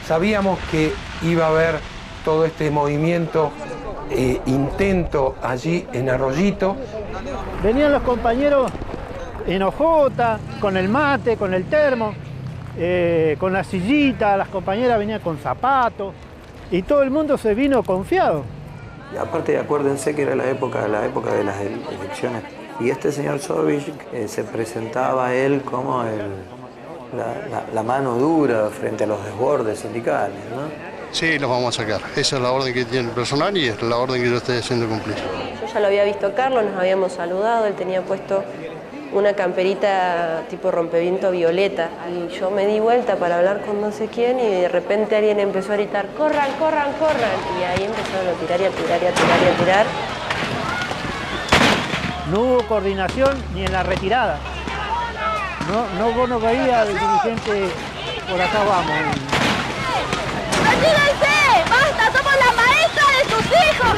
Sabíamos que iba a haber todo este movimiento, intento allí en Arroyito. Venían los compañeros en hojota, con el mate, con el termo, con la sillita, las compañeras venían con zapatos y todo el mundo se vino confiado. Y aparte, acuérdense que era la época de las elecciones. Y este señor Sovich se presentaba a él como la mano dura frente a los desbordes sindicales, ¿no? Sí, los vamos a sacar. Esa es la orden que tiene el personal y es la orden que yo estoy haciendo cumplir. Yo ya lo había visto a Carlos, nos habíamos saludado, él tenía puesto una camperita tipo rompeviento violeta y yo me di vuelta para hablar con no sé quién y de repente alguien empezó a gritar ¡corran, corran, corran! Y ahí empezaron a tirar y a tirar y a tirar y a tirar. No hubo coordinación ni en la retirada. Vos no veías al dirigente por acá vamos. ¡Retírese! ¡Basta! ¡Somos la maestra de sus hijos!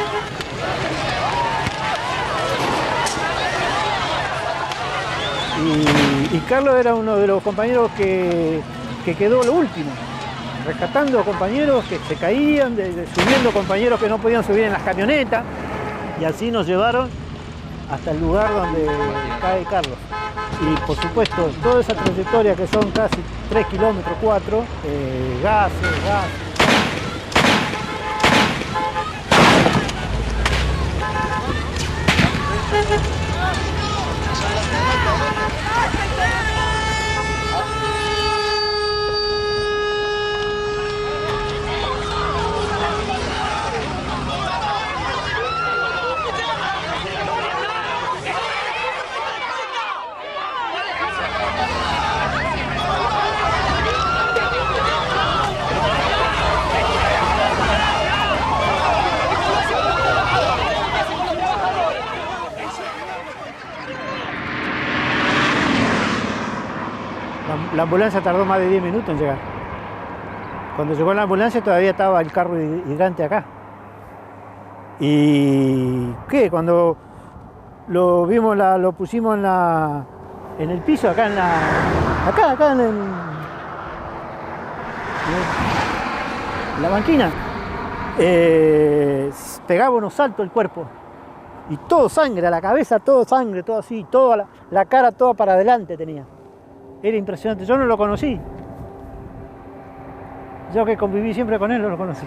Y Carlos era uno de los compañeros que quedó lo último, rescatando compañeros que se caían, subiendo compañeros que no podían subir en las camionetas, y así nos llevaron hasta el lugar donde cae Carlos. Y por supuesto, toda esa trayectoria que son casi 3 kilómetros, 4, gases. La ambulancia tardó más de 10 minutos en llegar. Cuando llegó la ambulancia todavía estaba el carro hidrante acá. ¿Y qué? Cuando lo vimos, lo pusimos en el piso, acá en la banquina, pegaba unos saltos el cuerpo. Y todo sangre, la cabeza todo sangre, todo así, toda la cara toda para adelante tenía. Era impresionante, yo no lo conocí. Yo que conviví siempre con él, no lo conocí.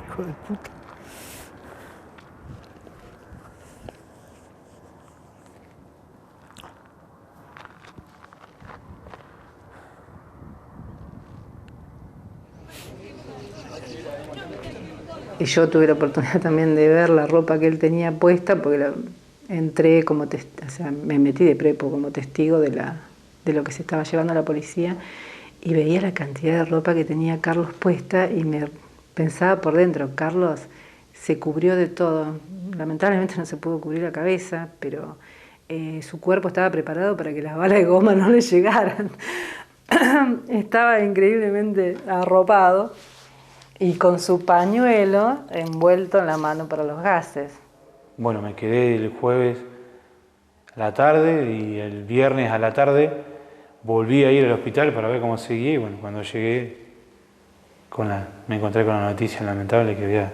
Hijo de puta. Y yo tuve la oportunidad también de ver la ropa que él tenía puesta, porque entré como o sea, me metí de prepo como testigo de lo que se estaba llevando a la policía y veía la cantidad de ropa que tenía Carlos puesta y me pensaba por dentro, Carlos se cubrió de todo. Lamentablemente no se pudo cubrir la cabeza, pero su cuerpo estaba preparado para que las balas de goma no le llegaran. Estaba increíblemente arropado. Y con su pañuelo envuelto en la mano para los gases. Bueno, me quedé el jueves a la tarde y el viernes a la tarde volví a ir al hospital para ver cómo seguía y bueno, cuando llegué me encontré con la noticia lamentable que había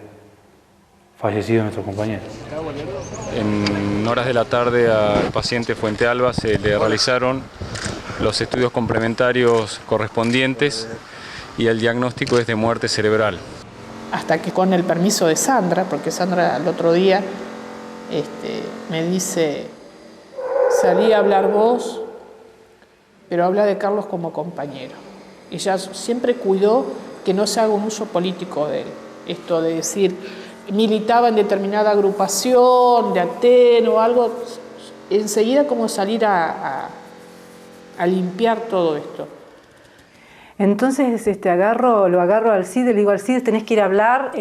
fallecido nuestro compañero. En horas de la tarde al paciente Fuente Alba se le realizaron los estudios complementarios correspondientes y el diagnóstico es de muerte cerebral. Hasta que con el permiso de Sandra, porque Sandra el otro día me dice, salí a hablar vos, pero habla de Carlos como compañero. Ella siempre cuidó que no se haga un uso político de él. Esto de decir, militaba en determinada agrupación, de Aten o algo, enseguida como salir a limpiar todo esto. Entonces lo agarro al CIDE, le digo al CIDE tenés que ir a hablar,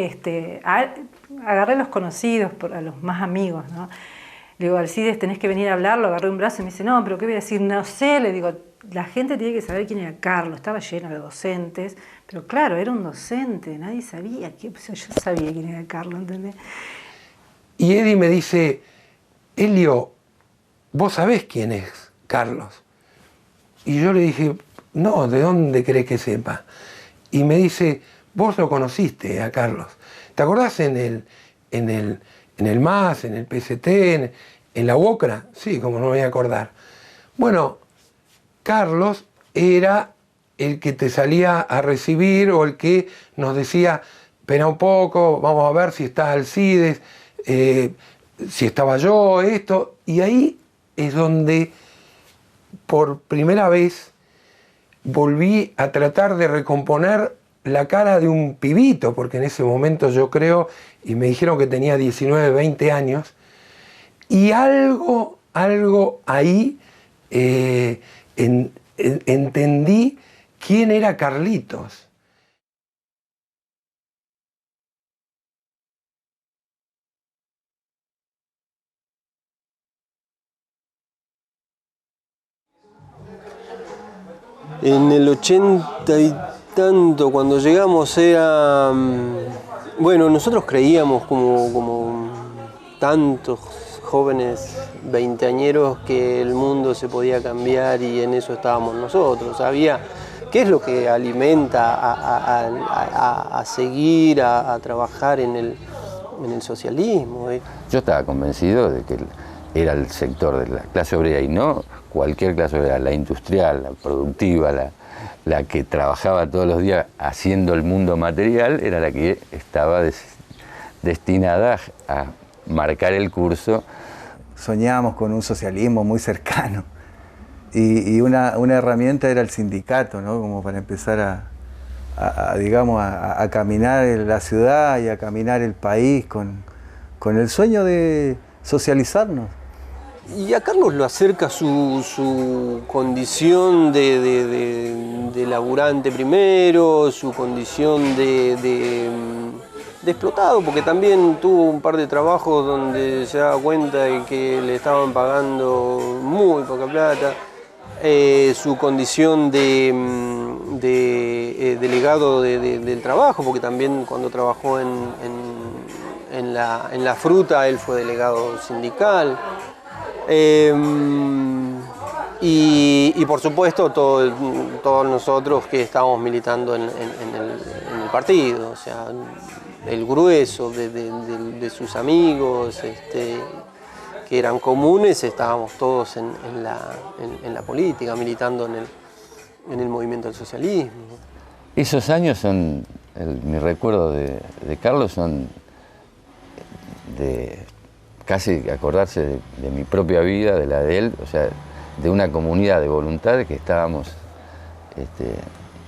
agarré a los conocidos, a los más amigos, ¿no? Le digo al CIDE tenés que venir a hablar, lo agarré un brazo y me dice, no, pero ¿qué voy a decir? No sé, le digo, la gente tiene que saber quién era Carlos, estaba lleno de docentes, pero claro, era un docente, nadie sabía, yo sabía quién era Carlos, ¿entendés? Y Eddie me dice, Elio, ¿vos sabés quién es Carlos? Y yo le dije, no, ¿de dónde crees que sepa? Y me dice, vos lo conociste a Carlos. ¿Te acordás en el MAS, en el PST, en la UOCRA? Sí, como no me voy a acordar. Bueno, Carlos era el que te salía a recibir o el que nos decía, espera un poco, vamos a ver si está Alcides, si estaba yo, esto. Y ahí es donde por primera vez volví a tratar de recomponer la cara de un pibito, porque en ese momento yo creo, y me dijeron que tenía 19, 20 años, y algo ahí entendí quién era Carlitos. En el 80 y tanto, cuando llegamos, era... Bueno, nosotros creíamos como tantos jóvenes veinteañeros que el mundo se podía cambiar y en eso estábamos nosotros. Sabía qué es lo que alimenta a seguir, a trabajar en el socialismo. Yo estaba convencido de que era el sector de la clase obrera y no cualquier clase obrera, la industrial, la productiva, la que trabajaba todos los días haciendo el mundo material, era la que estaba destinada a marcar el curso. Soñábamos con un socialismo muy cercano y una herramienta era el sindicato, ¿no? Como para empezar a caminar la ciudad y a caminar el país con el sueño de socializarnos. Y a Carlos lo acerca su condición de laburante primero, su condición de explotado, porque también tuvo un par de trabajos donde se daba cuenta de que le estaban pagando muy poca plata, su condición de delegado del trabajo, porque también cuando trabajó en la fruta él fue delegado sindical. Y por supuesto todos nosotros que estábamos militando en el partido, o sea, el grueso de sus amigos que eran comunes, estábamos todos en la política, militando en el movimiento del socialismo. Esos años son, mi recuerdo de Carlos son de casi acordarse de mi propia vida, de la de él, o sea, de una comunidad de voluntad que estábamos,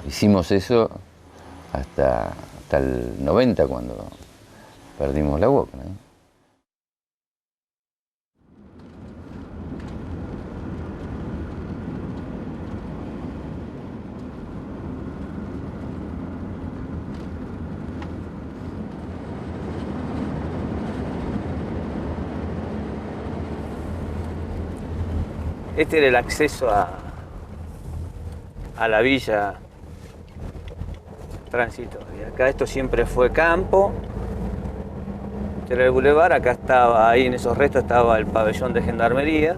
hicimos eso hasta el 90 cuando perdimos la UOCRA, ¿no? Este era el acceso a la villa Tránsito. Y acá esto siempre fue campo. Este era el bulevar, acá estaba, ahí en esos restos estaba el pabellón de gendarmería.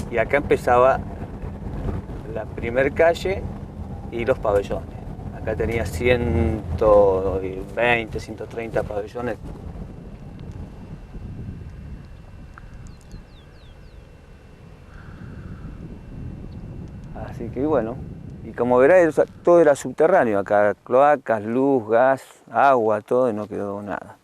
Y acá empezaba la primer calle y los pabellones. Acá tenía 120, 130 pabellones. Así que bueno, y como verás, todo era subterráneo acá, cloacas, luz, gas, agua, todo, y no quedó nada.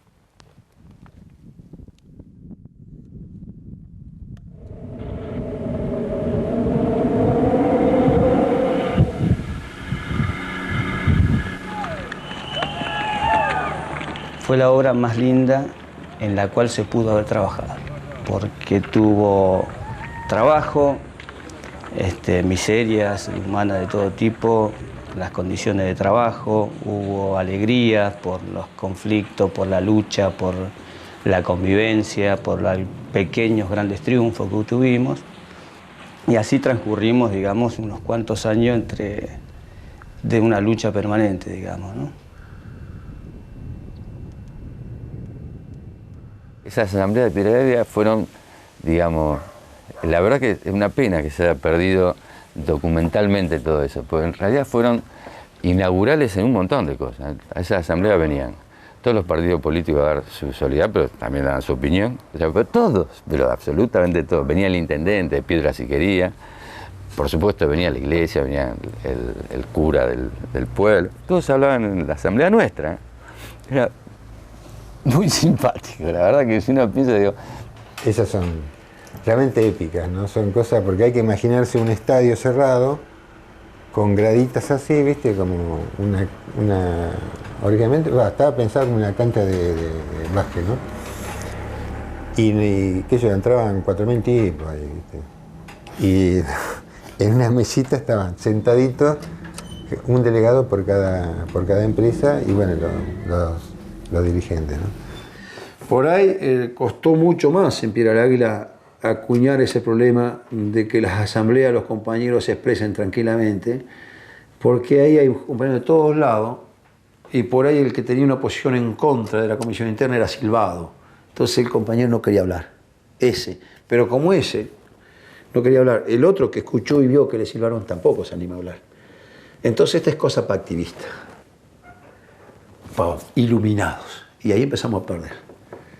Fue la obra más linda en la cual se pudo haber trabajado, porque tuvo trabajo, miserias humanas de todo tipo, las condiciones de trabajo, hubo alegrías por los conflictos, por la lucha, por la convivencia, por los pequeños grandes triunfos que tuvimos. Y así transcurrimos, digamos, unos cuantos años de una lucha permanente, digamos, ¿no? Esas asambleas de Piedra Gallega fueron, digamos, la verdad que es una pena que se haya perdido documentalmente todo eso, porque en realidad fueron inaugurales en un montón de cosas. A esas asambleas venían todos los partidos políticos a dar su solidaridad, pero también daban su opinión, o sea, pero todos, pero absolutamente todos. Venía el intendente de Piedra Siquería, por supuesto venía la iglesia, venía el cura del pueblo, todos hablaban en la asamblea nuestra, ¿eh? Era muy simpático, la verdad que si uno piensa, digo... Esas son realmente épicas, ¿no? Son cosas, porque hay que imaginarse un estadio cerrado, con graditas así, ¿viste? Como una originalmente, estaba pensado como una cancha de básquet, ¿no? Y que ellos entraban 4.000 tipos ahí, ¿viste? Y en una mesita estaban sentaditos, un delegado por cada empresa, y bueno, los dirigentes, ¿no? Por ahí costó mucho más en Piedra del Águila acuñar ese problema de que las asambleas, los compañeros se expresen tranquilamente, porque ahí hay compañeros de todos lados, y por ahí el que tenía una posición en contra de la comisión interna era silbado. Entonces el compañero no quería hablar, pero como ese no quería hablar, el otro que escuchó y vio que le silbaron tampoco se anima a hablar. Entonces esta es cosa para activistas, para iluminados, y ahí empezamos a perder.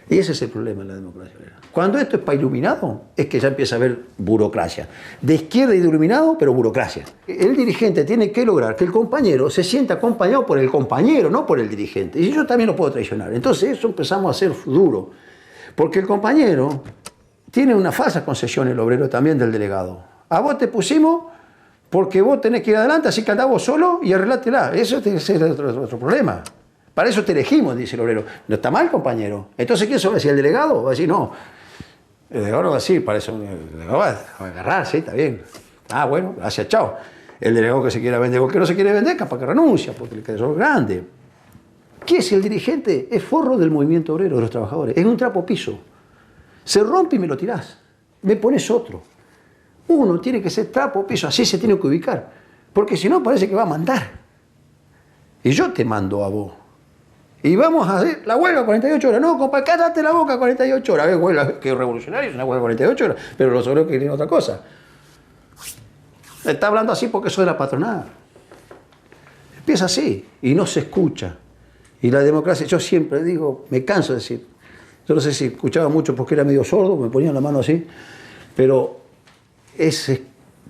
Y ese es el problema de la democracia obrera. Cuando esto es para iluminado, es que ya empieza a haber burocracia. De izquierda y de iluminado, pero burocracia. El dirigente tiene que lograr que el compañero se sienta acompañado por el compañero, no por el dirigente. Y yo también lo puedo traicionar. Entonces eso empezamos a hacer duro. Porque el compañero tiene una falsa concesión, el obrero también, del delegado. A vos te pusimos porque vos tenés que ir adelante, así que andá vos solo y arreglátela. Eso es otro problema. Para eso te elegimos, dice el obrero. No está mal, compañero. Entonces, ¿quién se va a decir? ¿El delegado? Va a decir, no. El delegado no va a decir, para eso el delegado va a agarrar, sí, está bien. Ah, bueno, gracias, chao. El delegado que se quiera vender, porque no se quiere vender, capaz que renuncia, porque le queda grande. ¿Qué es el dirigente? Es forro del movimiento obrero, de los trabajadores. Es un trapo piso. Se rompe y me lo tirás. Me pones otro. Uno tiene que ser trapo piso, así se tiene que ubicar. Porque si no, parece que va a mandar. Y yo te mando a vos. Y vamos a hacer la huelga 48 horas. No, compa, cállate la boca 48 horas. Es huelga que es revolucionaria, es una huelga 48 horas. Pero los obreros quieren otra cosa. Está hablando así porque soy de la patronal. Empieza así y no se escucha. Y la democracia, yo siempre digo, me canso de decir, yo no sé si escuchaba mucho porque era medio sordo, me ponían la mano así, pero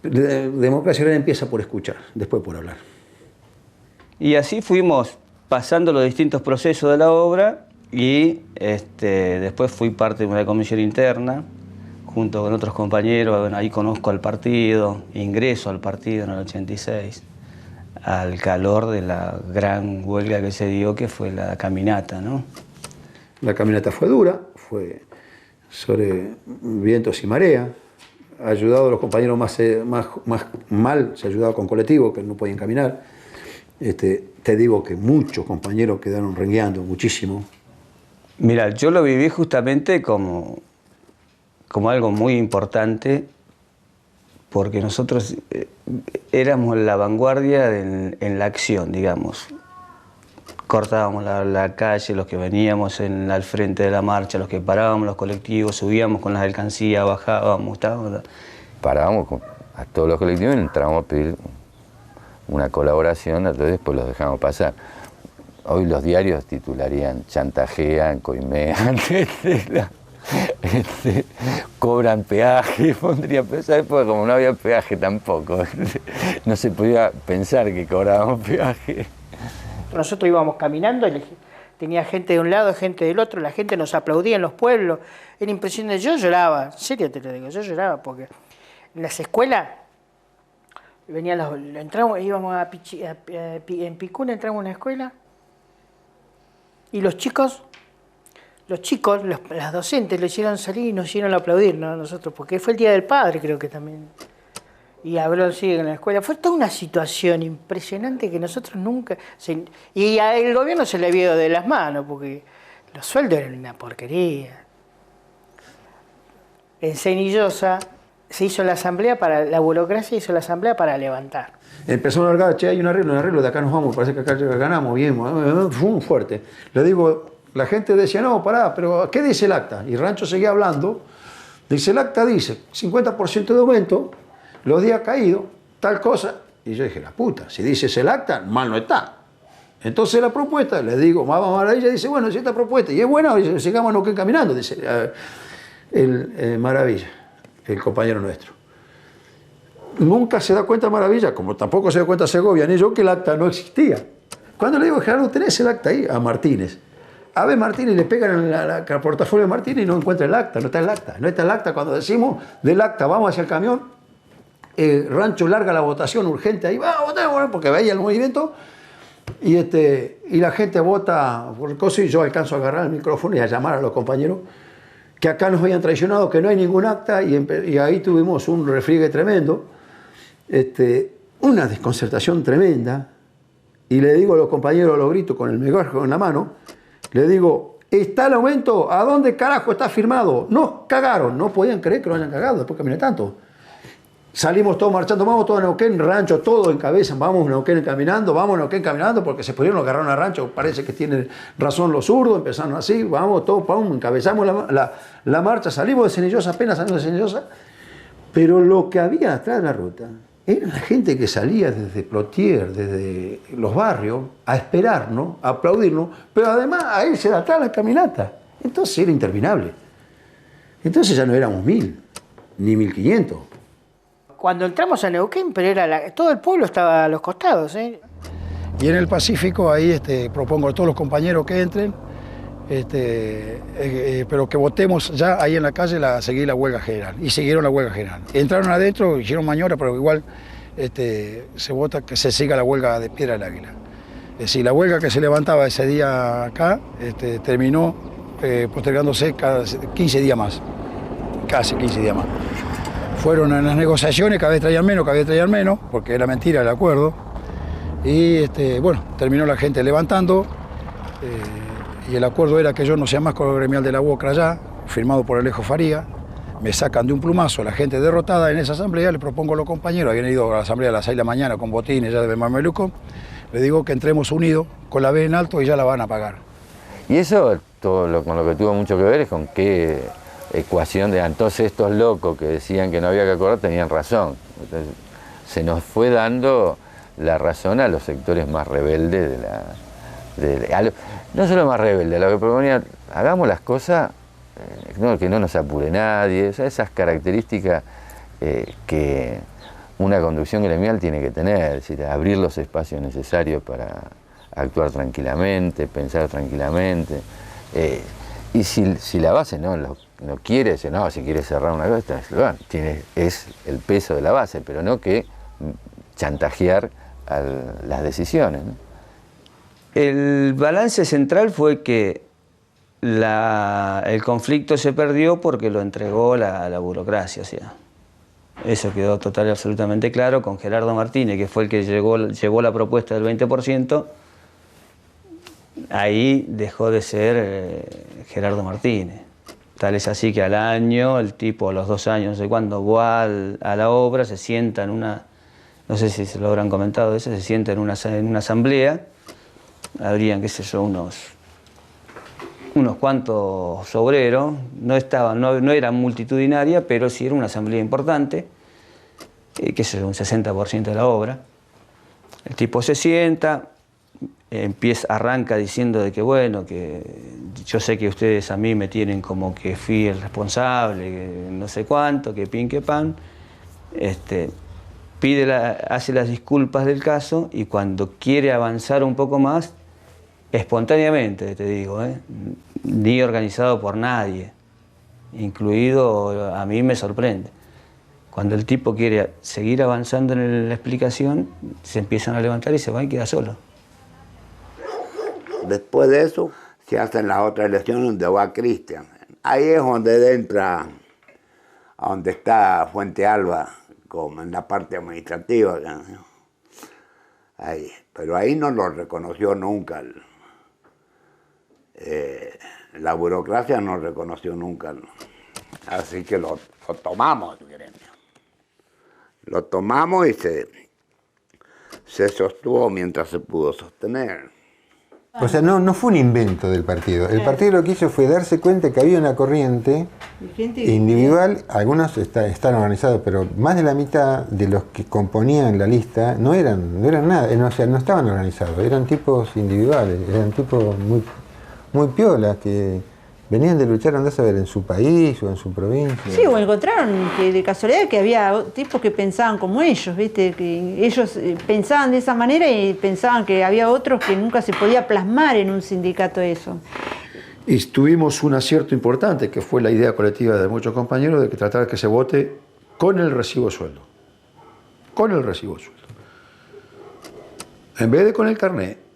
la democracia obrera empieza por escuchar, después por hablar. Y así fuimos pasando los distintos procesos de la obra y después fui parte de una comisión interna junto con otros compañeros. Bueno, ahí conozco al partido, ingreso al partido en el 86, al calor de la gran huelga que se dio, que fue la caminata, ¿no? La caminata fue dura, fue sobre vientos y marea. Ha ayudado a los compañeros más mal, se ha ayudado con colectivos que no podían caminar. Te digo que muchos compañeros quedaron rengueando, muchísimo. Mira, yo lo viví justamente como algo muy importante, porque nosotros éramos la vanguardia en la acción, digamos. Cortábamos la calle, los que veníamos al frente de la marcha, los que parábamos los colectivos, subíamos con las alcancías, bajábamos, estábamos... Parábamos a todos los colectivos y entrábamos a pedir una colaboración, entonces después los dejamos pasar. Hoy los diarios titularían chantajean, coimean, cobran peaje, pondría, pero esa época como no había peaje tampoco, no se podía pensar que cobrábamos peaje. Nosotros íbamos caminando, tenía gente de un lado, gente del otro, la gente nos aplaudía en los pueblos, era impresionante. Yo lloraba, en serio te lo digo, yo lloraba porque en las escuelas íbamos en Picún, entramos a una escuela y los chicos, las docentes lo hicieron salir y nos hicieron aplaudir, ¿no? Nosotros, porque fue el Día del Padre, creo que también. Y habló así en la escuela. Fue toda una situación impresionante que nosotros nunca... Y al gobierno se le vio de las manos, porque los sueldos eran una porquería. En Cenillosa se hizo la asamblea para, la burocracia hizo la asamblea para levantar. Empezó a largar, che, hay un arreglo, de acá nos vamos, parece que acá ganamos bien, fue fuerte. Le digo, la gente decía, no, pará, pero ¿qué dice el acta? Y Rancho seguía hablando, dice, el acta dice 50% de aumento, los días caídos, tal cosa. Y yo dije, la puta, si dices el acta, mal no está. Entonces la propuesta, le digo, Maba Maravilla dice, bueno, si esta propuesta, y es buena, sigamos no caminando, dice Maravilla, el compañero nuestro. Nunca se da cuenta Maravilla, como tampoco se da cuenta Segovia, ni yo, que el acta no existía. Cuando le digo, Gerardo, ¿tenés el acta ahí? A Martínez. A ver, Martínez, le pegan el portafolio de Martínez y no encuentra el acta, no está el acta. No está el acta. Cuando decimos del acta, vamos hacia el camión, Rancho larga la votación urgente ahí, va a votar, porque veía el movimiento, y la gente vota por el coso, y yo alcanzo a agarrar el micrófono y a llamar a los compañeros que acá nos habían traicionado, que no hay ningún acta, y ahí tuvimos un refriegue tremendo. Una desconcertación tremenda, y le digo a los compañeros, los grito con el megáfono en la mano, le digo, está el aumento, ¿a dónde carajo está firmado? Nos cagaron, no podían creer que lo hayan cagado, después caminé tanto. Salimos todos marchando, vamos todos a Neuquén, Rancho, todo en cabeza, vamos a Neuquén caminando, porque se pudieron, lo agarraron a Rancho, parece que tienen razón los zurdos, empezaron así, vamos todos, encabezamos la marcha, salimos de Cenillosa, apenas salimos de Cenillosa, pero lo que había atrás de la ruta era la gente que salía desde Plotier, desde los barrios, a esperarnos, a aplaudirnos, pero además a irse de atrás la caminata. Entonces era interminable. Entonces ya no éramos 1000, ni 1500. Cuando entramos a Neuquén, pero todo el pueblo estaba a los costados, ¿eh? Y en el Pacífico, ahí propongo a todos los compañeros que entren, pero que votemos ya ahí en la calle seguir la huelga general. Y siguieron la huelga general. Entraron adentro, hicieron maniobra, pero igual se vota que se siga la huelga de Piedra del Águila. Es decir, la huelga que se levantaba ese día acá terminó postergándose cada 15 días más, casi 15 días más. Fueron en las negociaciones, cada vez traían menos, porque era mentira el acuerdo. Y bueno, terminó la gente levantando. Y el acuerdo era que yo no sea más con el gremial de la UOCRA allá, firmado por Alejo Faría. Me sacan de un plumazo a la gente derrotada en esa asamblea, le propongo a los compañeros, habían ido a la asamblea a las 6 de la mañana con botines ya de Mameluco, le digo que entremos unidos, con la B en alto, y ya la van a pagar. Y eso, con lo que tuvo mucho que ver es con qué ecuación de entonces estos locos que decían que no había que acordar tenían razón. Entonces, se nos fue dando la razón a los sectores más rebeldes no solo más rebeldes, lo que proponía, hagamos las cosas, que no nos apure nadie, o sea, esas características que una conducción gremial tiene que tener, es decir, abrir los espacios necesarios para actuar tranquilamente, pensar tranquilamente. Y si la base no quiere, si quiere cerrar una cosa, es el peso de la base, pero no que chantajear las decisiones, ¿no? El balance central fue que el conflicto se perdió porque lo entregó la burocracia. O sea, eso quedó total y absolutamente claro con Gerardo Martínez, que fue el que llevó la propuesta del 20%. Ahí dejó de ser Gerardo Martínez. Tal es así que al año, el tipo a los 2 años, no sé cuándo, va a la obra, se sienta en una, no sé si se lo habrán comentado eso, se sienta en una asamblea. Habrían, qué sé yo, unos cuantos obreros, no era multitudinaria, pero sí era una asamblea importante, qué sé yo, un 60% de la obra. El tipo se sienta, arranca diciendo de que bueno, que yo sé que ustedes a mí me tienen como que fui el responsable, que no sé cuánto, que pin, que pan. Hace las disculpas del caso y cuando quiere avanzar un poco más, espontáneamente, te digo, ni organizado por nadie, incluido a mí me sorprende. Cuando el tipo quiere seguir avanzando en la explicación, se empiezan a levantar y se va y queda solo. Después de eso, se hacen las otras elecciones donde va Cristian. Ahí es donde entra, a donde está Fuente Alba, como en la parte administrativa. Ahí. Pero ahí no lo reconoció nunca. La burocracia no reconoció nunca. Así que lo tomamos, el gremio. Lo tomamos y se sostuvo mientras se pudo sostener. O sea, no fue un invento del partido. El partido lo que hizo fue darse cuenta que había una corriente individual, algunos están organizados, pero más de la mitad de los que componían la lista no eran nada, o sea, no estaban organizados, eran tipos individuales, eran tipos muy piolas que venían de luchar, andás a ver, en su país o en su provincia. Sí, o encontraron que de casualidad que había tipos que pensaban como ellos, ¿viste? Que ellos pensaban de esa manera y pensaban que había otros que nunca se podía plasmar en un sindicato eso. Y tuvimos un acierto importante, que fue la idea colectiva de muchos compañeros de que tratar de que se vote con el recibo de sueldo. Con el recibo de sueldo. En vez de con el carnet,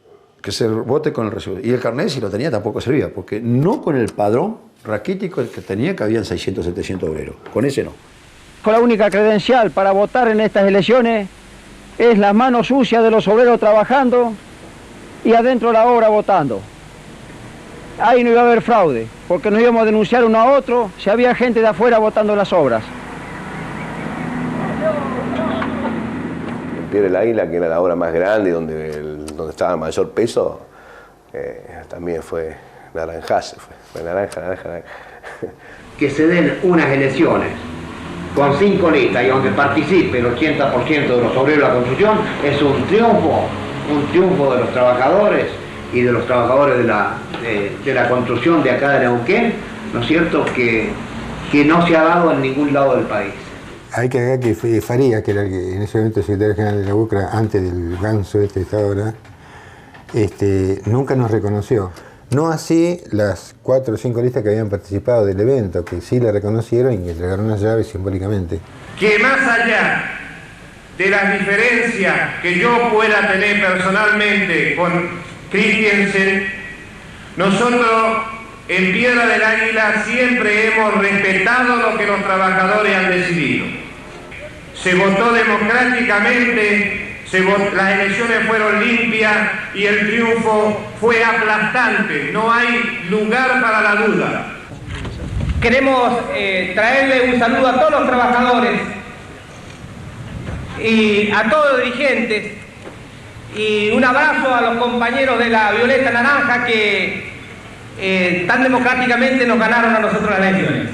que se vote con el recibo. Y el carnet, si lo tenía, tampoco servía, porque no con el padrón raquítico el que tenía, que habían 600, 700 obreros. Con ese no. La única credencial para votar en estas elecciones es la mano sucia de los obreros trabajando y adentro de la obra votando. Ahí no iba a haber fraude, porque nos íbamos a denunciar uno a otro si había gente de afuera votando las obras. El Pie del Águila, que era la obra más grande, donde estaba el mayor peso, también fue naranjazo, fue naranja. Que se den unas elecciones con 5 listas y donde participe el 80% de los obreros de la construcción es un triunfo de los trabajadores y de los trabajadores de la construcción de acá de Neuquén, ¿no es cierto?, que no se ha dado en ningún lado del país. Hay que agregar que Farías, que era en ese momento el secretario general de la UCRA, antes del ganso que está ahora, nunca nos reconoció. No así las 4 o 5 listas que habían participado del evento, que sí le reconocieron y que entregaron unas llaves simbólicamente. Que más allá de las diferencias que yo pueda tener personalmente con Christiansen, nosotros en Piedra del Águila siempre hemos respetado lo que los trabajadores han decidido. Se votó democráticamente, las elecciones fueron limpias y el triunfo fue aplastante. No hay lugar para la duda. Queremos traerle un saludo a todos los trabajadores y a todos los dirigentes y un abrazo a los compañeros de la Violeta Naranja que tan democráticamente nos ganaron a nosotros las elecciones.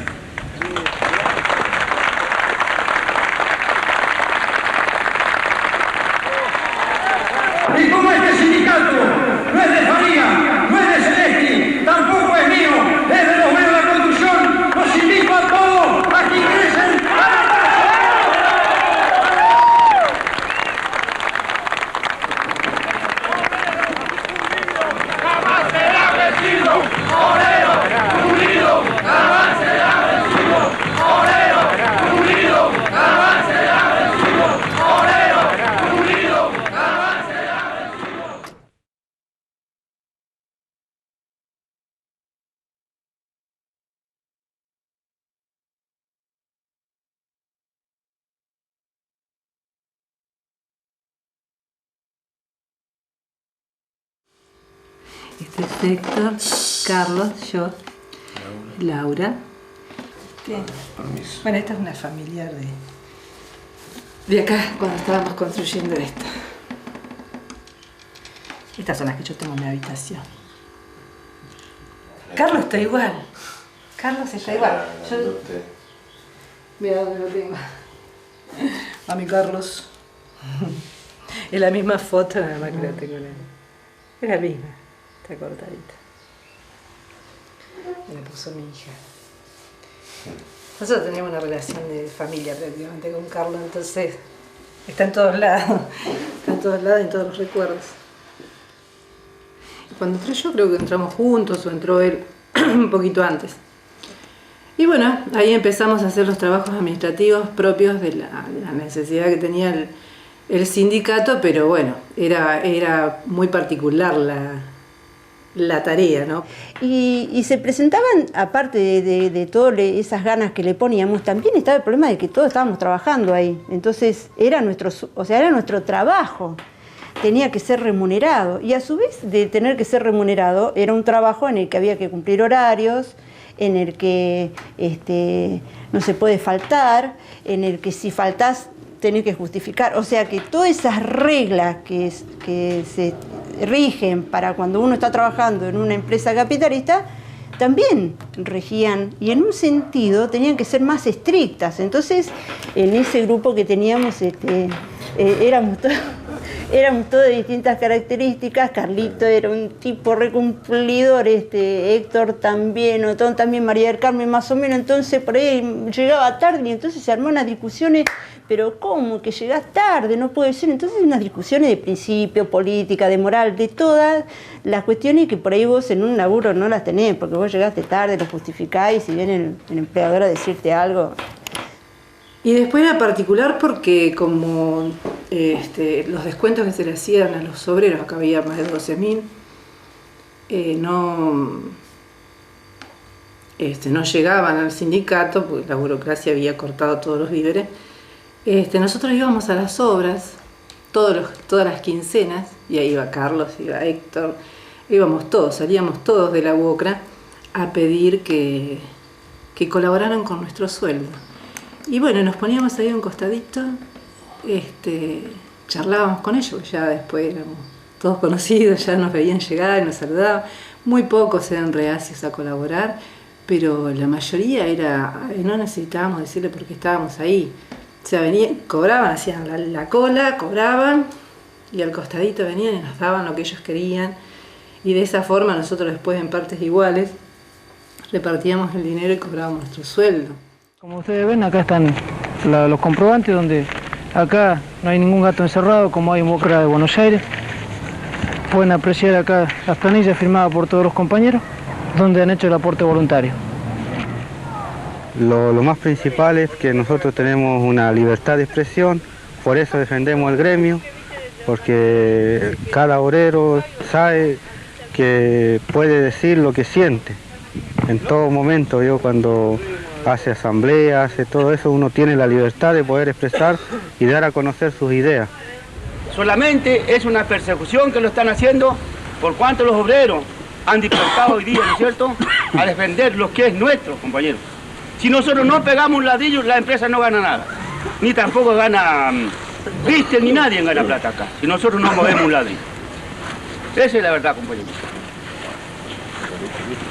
Y como este sindicato no es de Faría, no es de Celesti, tampoco es mío, es de los obreros de la construcción, los invito a todos a que ingresen a la ¡Jamás será vencido! ¡Obrero unido! ¡Jamás será vencido! ¡Obrero unido! ¡Jamás será vencido! ¡Obrero unido! ¡Jamás será vencido! Este es Héctor, Carlos, yo, Laura. Bueno, esta es una familiar de acá, cuando estábamos construyendo esto. Estas son las que yo tengo en mi habitación. Carlos está igual. Carlos está igual. Mira dónde lo tengo. A mi Carlos. Es la misma foto, nada más que la tengo en él. Es la misma. Está cortadita. Me la puso mi hija. Nosotros teníamos una relación de familia prácticamente con Carlos, entonces está en todos lados. Está en todos lados, en todos los recuerdos. Cuando entré yo creo que entramos juntos o entró él un poquito antes. Y bueno, ahí empezamos a hacer los trabajos administrativos propios de la necesidad que tenía el sindicato, pero bueno, era muy particular la tarea, ¿no? Y se presentaban, aparte de todas esas ganas que le poníamos, también estaba el problema de que todos estábamos trabajando ahí. Entonces era nuestro trabajo. Tenía que ser remunerado. Y a su vez de tener que ser remunerado, era un trabajo en el que había que cumplir horarios, en el que no se puede faltar, en el que si faltás tenés que justificar. O sea que todas esas reglas que se rigen para cuando uno está trabajando en una empresa capitalista, también regían y en un sentido tenían que ser más estrictas. Entonces, en ese grupo que teníamos, éramos todos de distintas características. Carlito era un tipo recumplidor, Héctor también, Otón también, María del Carmen más o menos. Entonces, por ahí llegaba tarde y entonces se armó unas discusiones. Pero ¿cómo que llegás tarde? No puede ser. Entonces unas discusiones de principio, política, de moral, de todas las cuestiones que por ahí vos en un laburo no las tenés, porque vos llegaste tarde, lo justificás y si viene el empleador a decirte algo. Y después era particular porque como los descuentos que se le hacían a los obreros, acá había más de 12.000, no llegaban al sindicato, porque la burocracia había cortado todos los víveres. Nosotros íbamos a las obras todas las quincenas, y ahí iba Carlos, iba Héctor, íbamos todos, salíamos todos de la UOCRA a pedir que colaboraran con nuestro sueldo. Y bueno, nos poníamos ahí a un costadito, charlábamos con ellos, ya después éramos todos conocidos, ya nos veían llegar, nos saludaban. Muy pocos eran reacios a colaborar, pero la mayoría no necesitábamos decirle por qué estábamos ahí. O sea, venían, cobraban, hacían la cola, cobraban y al costadito venían y nos daban lo que ellos querían. Y de esa forma nosotros después en partes iguales repartíamos el dinero y cobrábamos nuestro sueldo. Como ustedes ven, acá están los comprobantes donde acá no hay ningún gato encerrado como hay en UOCRA de Buenos Aires. Pueden apreciar acá las planillas firmadas por todos los compañeros donde han hecho el aporte voluntario. Lo más principal es que nosotros tenemos una libertad de expresión, por eso defendemos el gremio, porque cada obrero sabe que puede decir lo que siente. En todo momento, cuando hace asamblea, hace todo eso, uno tiene la libertad de poder expresar y dar a conocer sus ideas. Solamente es una persecución que lo están haciendo por cuanto los obreros han despertado hoy día, ¿no es cierto?, a defender lo que es nuestro, compañeros. Si nosotros no pegamos un ladrillo, la empresa no gana nada. Ni tampoco gana Cristian, ni nadie gana plata acá. Si nosotros no movemos un ladrillo. Esa es la verdad, compañeros.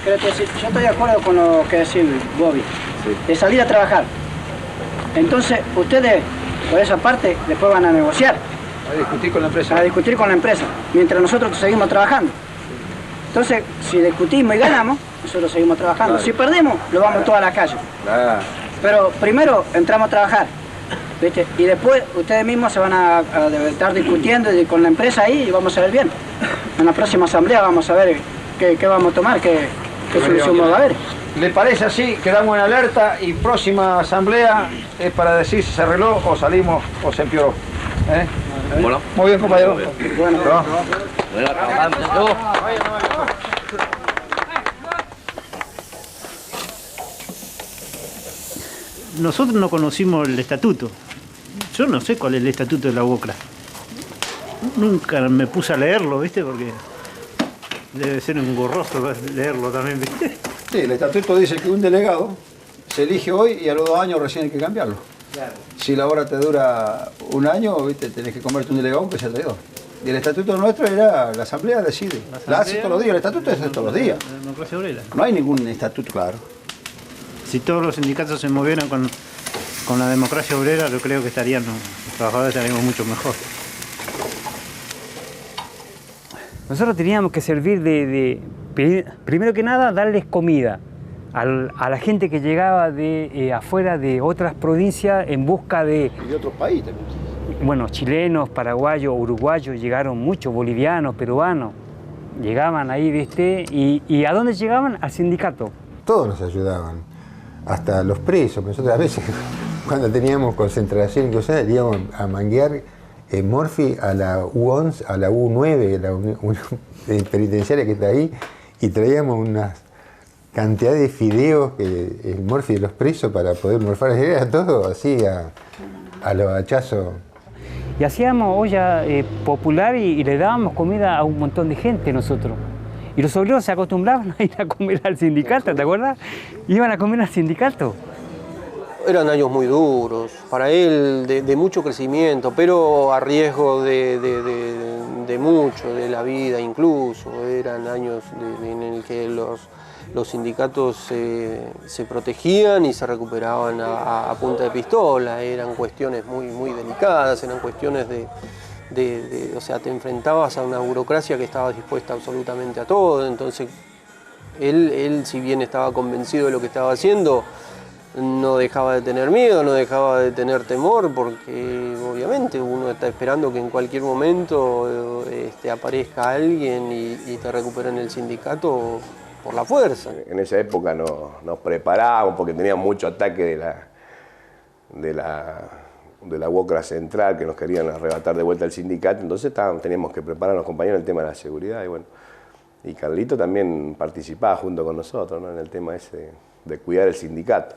Yo estoy de acuerdo con lo que decía Bobby, de salir a trabajar. Entonces, ustedes, por esa parte, después van a negociar. A discutir con la empresa. A discutir con la empresa, mientras nosotros seguimos trabajando. Entonces, si discutimos y ganamos, nosotros seguimos trabajando. Claro. Si perdemos, lo vamos toda a la calle. Claro. Pero primero entramos a trabajar, ¿viste? Y después ustedes mismos se van a estar discutiendo con la empresa ahí y vamos a ver bien. En la próxima asamblea vamos a ver qué vamos a tomar, qué solución va a haber. ¿Le parece así? Quedamos en alerta y próxima asamblea es para decir si se arregló o salimos o se empeoró. Bueno. Muy bien, compañero. Bueno. Nosotros no conocimos el estatuto. Yo no sé cuál es el estatuto de la UOCRA. Nunca me puse a leerlo, ¿viste? Porque debe ser engorroso leerlo también, ¿viste? Sí, el estatuto dice que un delegado se elige hoy y a los 2 años recién hay que cambiarlo. Claro. Si la obra te dura 1 año, ¿viste? Tenés que comerte un delegado que sea traidor. Y el estatuto nuestro era, la asamblea decide. La hace todos los días, el estatuto es de todos los días. La democracia obrera. No hay ningún estatuto claro. Si todos los sindicatos se movieran con la democracia obrera, yo creo que los trabajadores estaríamos mucho mejor. Nosotros teníamos que servir primero que nada, darles comida a la gente que llegaba de afuera de otras provincias en busca de... Y de otros países. Bueno, chilenos, paraguayos, uruguayos, llegaron muchos, bolivianos, peruanos. Llegaban ahí, ¿viste? ¿Y a dónde llegaban? Al sindicato. Todos nos ayudaban, hasta los presos. Nosotros a veces, cuando teníamos concentración, incluso íbamos a manguear Morphy a la U11, a la U9, la penitenciaria que está ahí, y traíamos una cantidad de fideos, el Morphy de los presos para poder morfar. Era todo así a los hachazos. Y hacíamos olla popular y le dábamos comida a un montón de gente nosotros. Y los obreros se acostumbraban a ir a comer al sindicato, ¿te acuerdas? Iban a comer al sindicato. Eran años muy duros, para él de mucho crecimiento, pero a riesgo de mucho, de la vida incluso. Eran años en el que los sindicatos se protegían y se recuperaban a punta de pistola. Eran cuestiones muy delicadas, eran cuestiones o sea, te enfrentabas a una burocracia que estaba dispuesta absolutamente a todo. Entonces, él si bien estaba convencido de lo que estaba haciendo, no dejaba de tener miedo, no dejaba de tener temor, porque obviamente uno está esperando que en cualquier momento aparezca alguien y te recuperen el sindicato por la fuerza. En esa época nos preparábamos porque teníamos mucho ataque de la UOCRA central, que nos querían arrebatar de vuelta el sindicato, entonces teníamos que preparar a los compañeros en el tema de la seguridad. Y Carlito también participaba junto con nosotros, ¿no?, en el tema ese de cuidar el sindicato.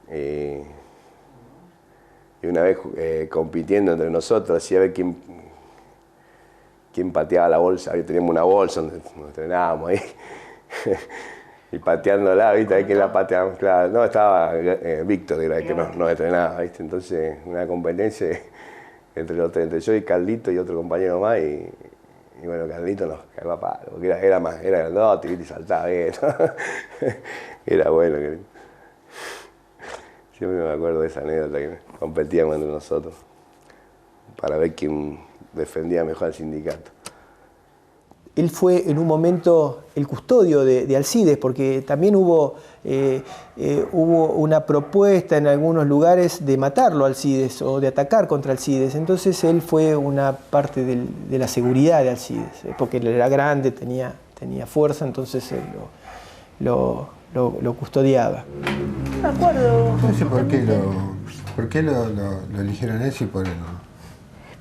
Y una vez compitiendo entre nosotros, así a ver quién pateaba la bolsa. Teníamos una bolsa donde nos entrenábamos ahí. Y pateándola, ¿viste? Ahí que la pateamos, claro. No, estaba Víctor, era el que nos entrenaba, ¿viste? Entonces, una competencia entre los tres, entre yo y Carlito y otro compañero más. Y bueno, Carlito nos cagó a palo, porque era grandote, ¿viste? Y saltaba bien. Era bueno. Siempre me acuerdo de esa anécdota que competíamos entre nosotros para ver quién defendía mejor al sindicato. Él fue en un momento el custodio de Alcides, porque también hubo una propuesta en algunos lugares de matarlo a Alcides o de atacar contra Alcides. Entonces él fue una parte de la seguridad de Alcides, porque él era grande, tenía fuerza, entonces él lo custodiaba. No me acuerdo. Entonces, ¿por qué lo eligieron eso y por él?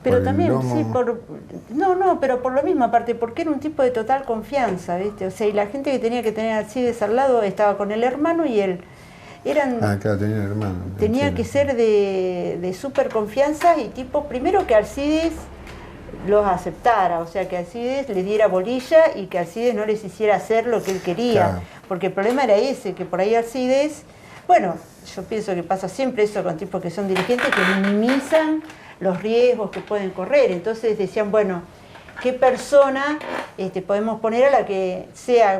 Pero también, sí, pero por lo mismo, aparte, porque era un tipo de total confianza, ¿viste? O sea, y la gente que tenía que tener a Alcides al lado estaba con el hermano y él. Claro, tenía el hermano. Tenía que ser de súper confianza y tipo, primero que Alcides los aceptara, o sea, que Alcides les diera bolilla y que Alcides no les hiciera hacer lo que él quería. Claro. Porque el problema era ese, que por ahí Alcides, bueno, yo pienso que pasa siempre eso con tipos que son dirigentes, que minimizan los riesgos que pueden correr. Entonces decían, bueno, ¿qué persona podemos poner a la que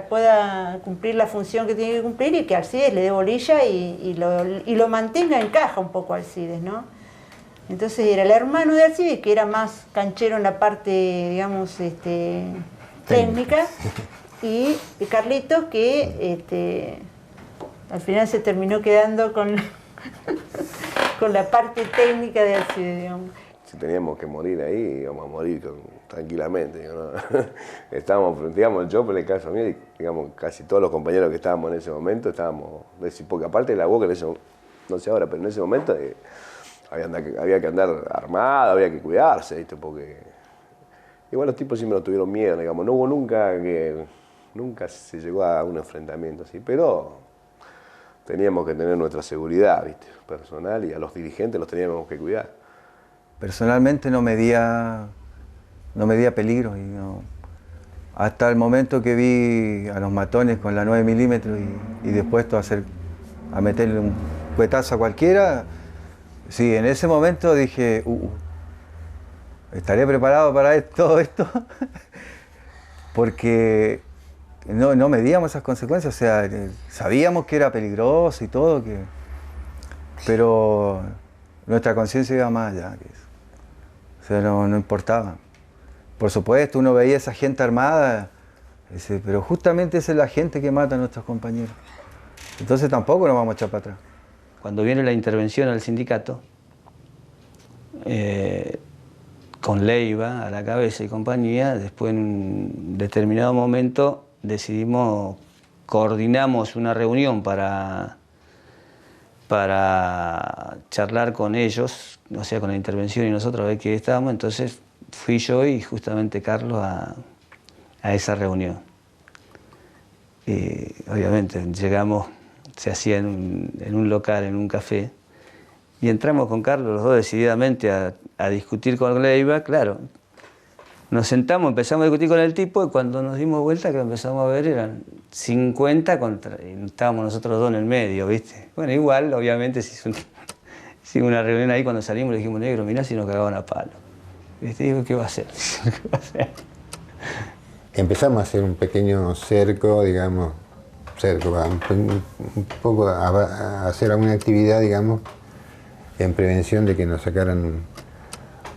pueda cumplir la función que tiene que cumplir y que Alcides le dé bolilla y lo mantenga en caja un poco Alcides, ¿no? Entonces era el hermano de Alcides, que era más canchero en la parte, digamos, técnica, y Carlitos, que al final se terminó quedando con la parte técnica de Alcides, digamos. Si teníamos que morir ahí, íbamos a morir tranquilamente, ¿no? Estábamos, digamos, yo por el caso mío, digamos, casi todos los compañeros que estábamos en ese momento, porque aparte de la UOCRA, no sé ahora, pero en ese momento había que andar armado, había que cuidarse, ¿viste? Porque igual los tipos siempre nos tuvieron miedo, digamos, no hubo nunca se llegó a un enfrentamiento así, pero teníamos que tener nuestra seguridad, ¿viste?, personal, y a los dirigentes los teníamos que cuidar. Personalmente no medía peligro, hasta el momento que vi a los matones con la 9 milímetros y dispuestos a meterle un cuetazo a cualquiera, sí, en ese momento dije, ¿estaré preparado para todo esto? Porque no medíamos esas consecuencias, o sea, sabíamos que era peligroso y todo, pero nuestra conciencia iba más allá que eso. O sea, no importaba. Por supuesto, uno veía a esa gente armada, pero justamente esa es la gente que mata a nuestros compañeros. Entonces tampoco nos vamos a echar para atrás. Cuando viene la intervención al sindicato, con Leiva a la cabeza y compañía, después en un determinado momento coordinamos una reunión para charlar con ellos, o sea, con la intervención y nosotros a ver qué estábamos. Entonces fui yo y justamente Carlos a esa reunión. Y obviamente llegamos, se hacía en un local, en un café, y entramos con Carlos los dos decididamente a discutir con Leiva, claro. Nos sentamos, empezamos a discutir con el tipo y cuando nos dimos vuelta, que lo empezamos a ver, eran 50 contra... y estábamos nosotros dos en el medio, ¿viste? Bueno, igual, obviamente, se hizo una reunión ahí cuando salimos, le dijimos, negro, mirá si nos cagaban a palo. ¿Viste? Digo, ¿qué va a hacer? ¿Qué va a hacer? Empezamos a hacer un pequeño cerco, digamos, un poco a hacer alguna actividad, digamos, en prevención de que nos sacaran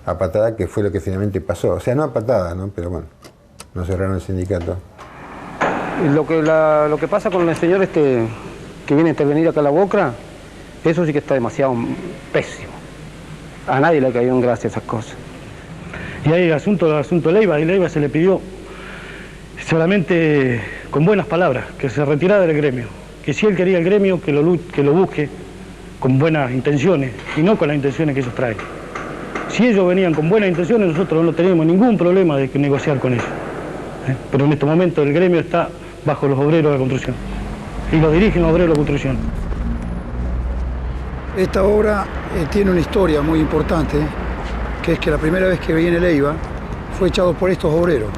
a patada, que fue lo que finalmente pasó. O sea, no a patada, ¿no? Pero bueno, nos cerraron el sindicato. Lo que pasa con el señor que viene a intervenir acá a la Bocra, eso sí que está demasiado pésimo. A nadie le ha caído en gracia esas cosas. Y ahí el asunto de Leiva, y Leiva se le pidió solamente con buenas palabras, que se retirara del gremio. Que si él quería el gremio, que lo busque con buenas intenciones, y no con las intenciones que ellos traen. Si ellos venían con buenas intenciones, nosotros no teníamos ningún problema de negociar con ellos. Pero en este momento el gremio está bajo los obreros de la construcción. Y lo dirigen los obreros de la construcción. Esta obra tiene una historia muy importante, que es que la primera vez que viene Leiva fue echado por estos obreros.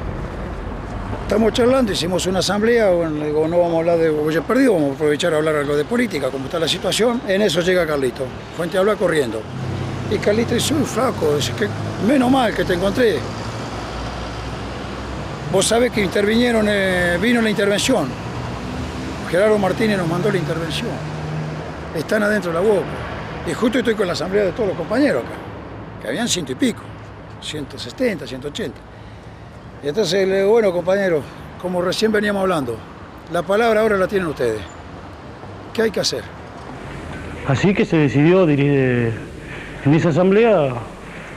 Estamos charlando, hicimos una asamblea, bueno, digo, no vamos a hablar de Bogoya Perdido, vamos a aprovechar a hablar algo de política, cómo está la situación. En eso llega Carlito, Fuente habla corriendo. Y Carlito dice, uy, flaco, dice, que menos mal que te encontré. Vos sabés que intervinieron, vino la intervención. Gerardo Martínez nos mandó la intervención. Están adentro de la boca. Y justo estoy con la asamblea de todos los compañeros acá, que habían 100 y pico, 170, 180. Y entonces le digo, bueno, compañeros, como recién veníamos hablando, la palabra ahora la tienen ustedes. ¿Qué hay que hacer? Así que se decidió en esa asamblea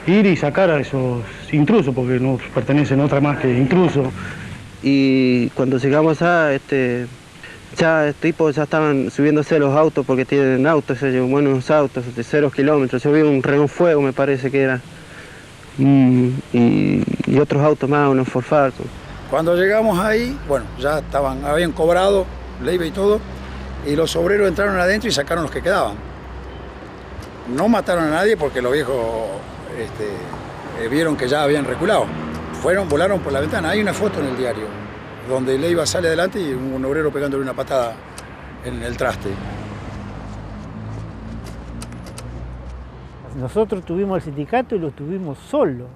ir y sacar a esos intrusos, porque no pertenecen a otra más que intrusos. Y cuando llegamos ya tipos ya estaban subiéndose los autos porque tienen autos, ellos, buenos autos de 0 kilómetros. Yo vi un Renault Fuego, me parece que era. Y otros autos más, unos Ford Falcon. Cuando llegamos ahí, bueno, ya habían cobrado Leiva y todo, y los obreros entraron adentro y sacaron los que quedaban. No mataron a nadie porque los viejos vieron que ya habían reculado. Volaron por la ventana. Hay una foto en el diario donde Leiva sale adelante y un obrero pegándole una patada en el traste. Nosotros tuvimos el sindicato y lo tuvimos solo.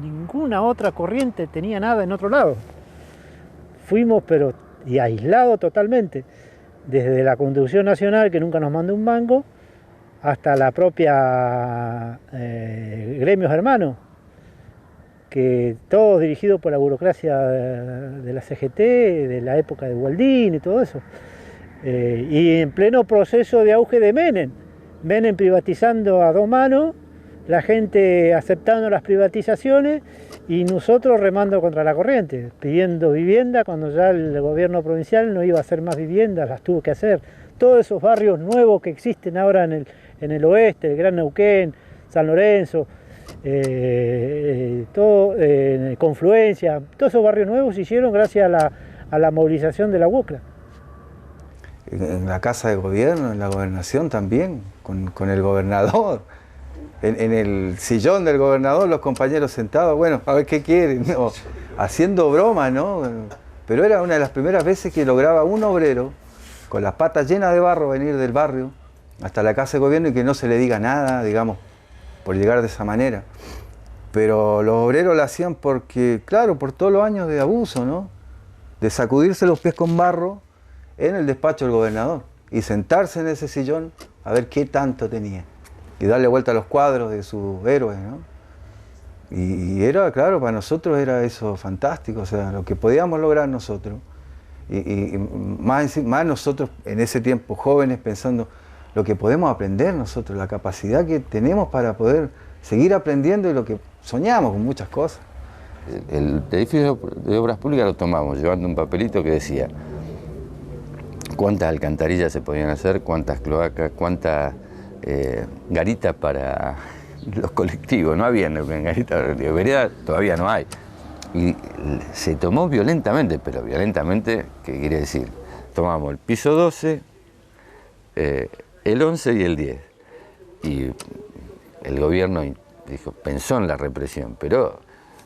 Ninguna otra corriente tenía nada en otro lado. Fuimos, pero y aislados totalmente. Desde la Conducción Nacional, que nunca nos mandó un mango, hasta la propia gremios hermanos, que todos dirigidos por la burocracia de la CGT, de la época de Gualdín y todo eso. Y en pleno proceso de auge de Menem privatizando a dos manos, la gente aceptando las privatizaciones y nosotros remando contra la corriente, pidiendo vivienda cuando ya el gobierno provincial no iba a hacer más viviendas, las tuvo que hacer. Todos esos barrios nuevos que existen ahora en el oeste, el Gran Neuquén, San Lorenzo, Confluencia, todos esos barrios nuevos se hicieron gracias a la movilización de la UOCRA. En la Casa de Gobierno, en la Gobernación también, con el gobernador. En el sillón del gobernador, los compañeros sentados, bueno, a ver qué quieren, ¿no? Haciendo broma, ¿no? Pero era una de las primeras veces que lograba un obrero, con las patas llenas de barro, venir del barrio hasta la Casa de Gobierno y que no se le diga nada, digamos, por llegar de esa manera. Pero los obreros lo hacían porque, claro, por todos los años de abuso, ¿no? De sacudirse los pies con barro en el despacho del gobernador y sentarse en ese sillón a ver qué tanto tenía y darle vuelta a los cuadros de sus héroes, ¿no? Y era, claro, para nosotros era eso fantástico, o sea, lo que podíamos lograr nosotros y más nosotros en ese tiempo jóvenes pensando lo que podemos aprender nosotros, la capacidad que tenemos para poder seguir aprendiendo y lo que soñamos con muchas cosas. El edificio de obras públicas lo tomamos llevando un papelito que decía cuántas alcantarillas se podían hacer, cuántas cloacas, cuántas garitas para los colectivos. No había garitas de vereda, todavía no hay. Y se tomó violentamente, pero violentamente, ¿qué quiere decir? Tomamos el piso 12, el 11 y el 10. Y el gobierno dijo, pensó en la represión, pero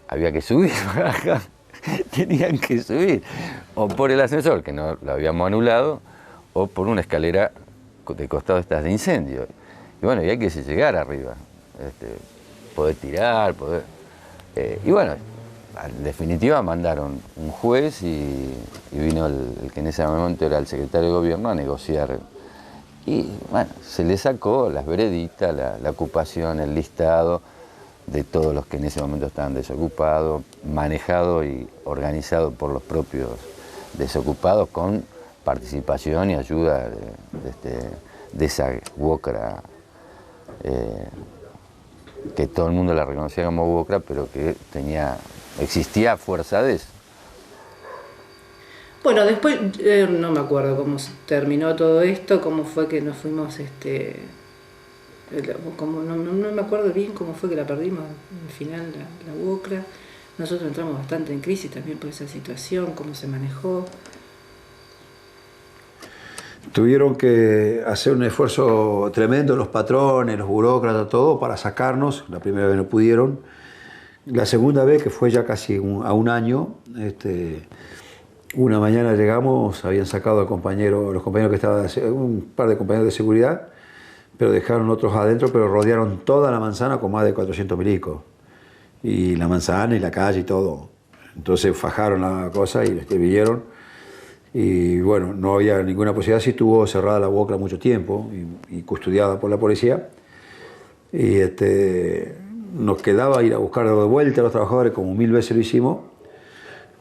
había que subir, bajar, tenían que subir, o por el ascensor, que no lo habíamos anulado, o por una escalera de costado estas de incendio. Y bueno, y hay que llegar arriba, poder tirar, poder... y bueno, en definitiva mandaron un juez y vino el que en ese momento era el secretario de gobierno a negociar. Y bueno, se le sacó las vereditas, la ocupación, el listado de todos los que en ese momento estaban desocupados, manejado y organizado por los propios desocupados con participación y ayuda de esa UOCRA, que todo el mundo la reconocía como UOCRA, pero que existía a fuerza de eso. Bueno, después no me acuerdo cómo terminó todo esto, cómo fue que nos fuimos, no me acuerdo bien cómo fue que la perdimos al final la UOCRA. Nosotros entramos bastante en crisis también por esa situación, cómo se manejó. Tuvieron que hacer un esfuerzo tremendo los patrones, los burócratas, todo, para sacarnos. La primera vez no pudieron. La segunda vez, que fue ya casi a un año, una mañana llegamos, habían sacado los compañeros que estaban, un par de compañeros de seguridad, pero dejaron otros adentro, pero rodearon toda la manzana con más de 400 milicos. Y la manzana y la calle y todo. Entonces fajaron la cosa y vinieron. Y bueno, no había ninguna posibilidad, sí estuvo cerrada la UOCRA mucho tiempo y custodiada por la policía. Y nos quedaba ir a buscar de vuelta a los trabajadores, como 1000 veces lo hicimos,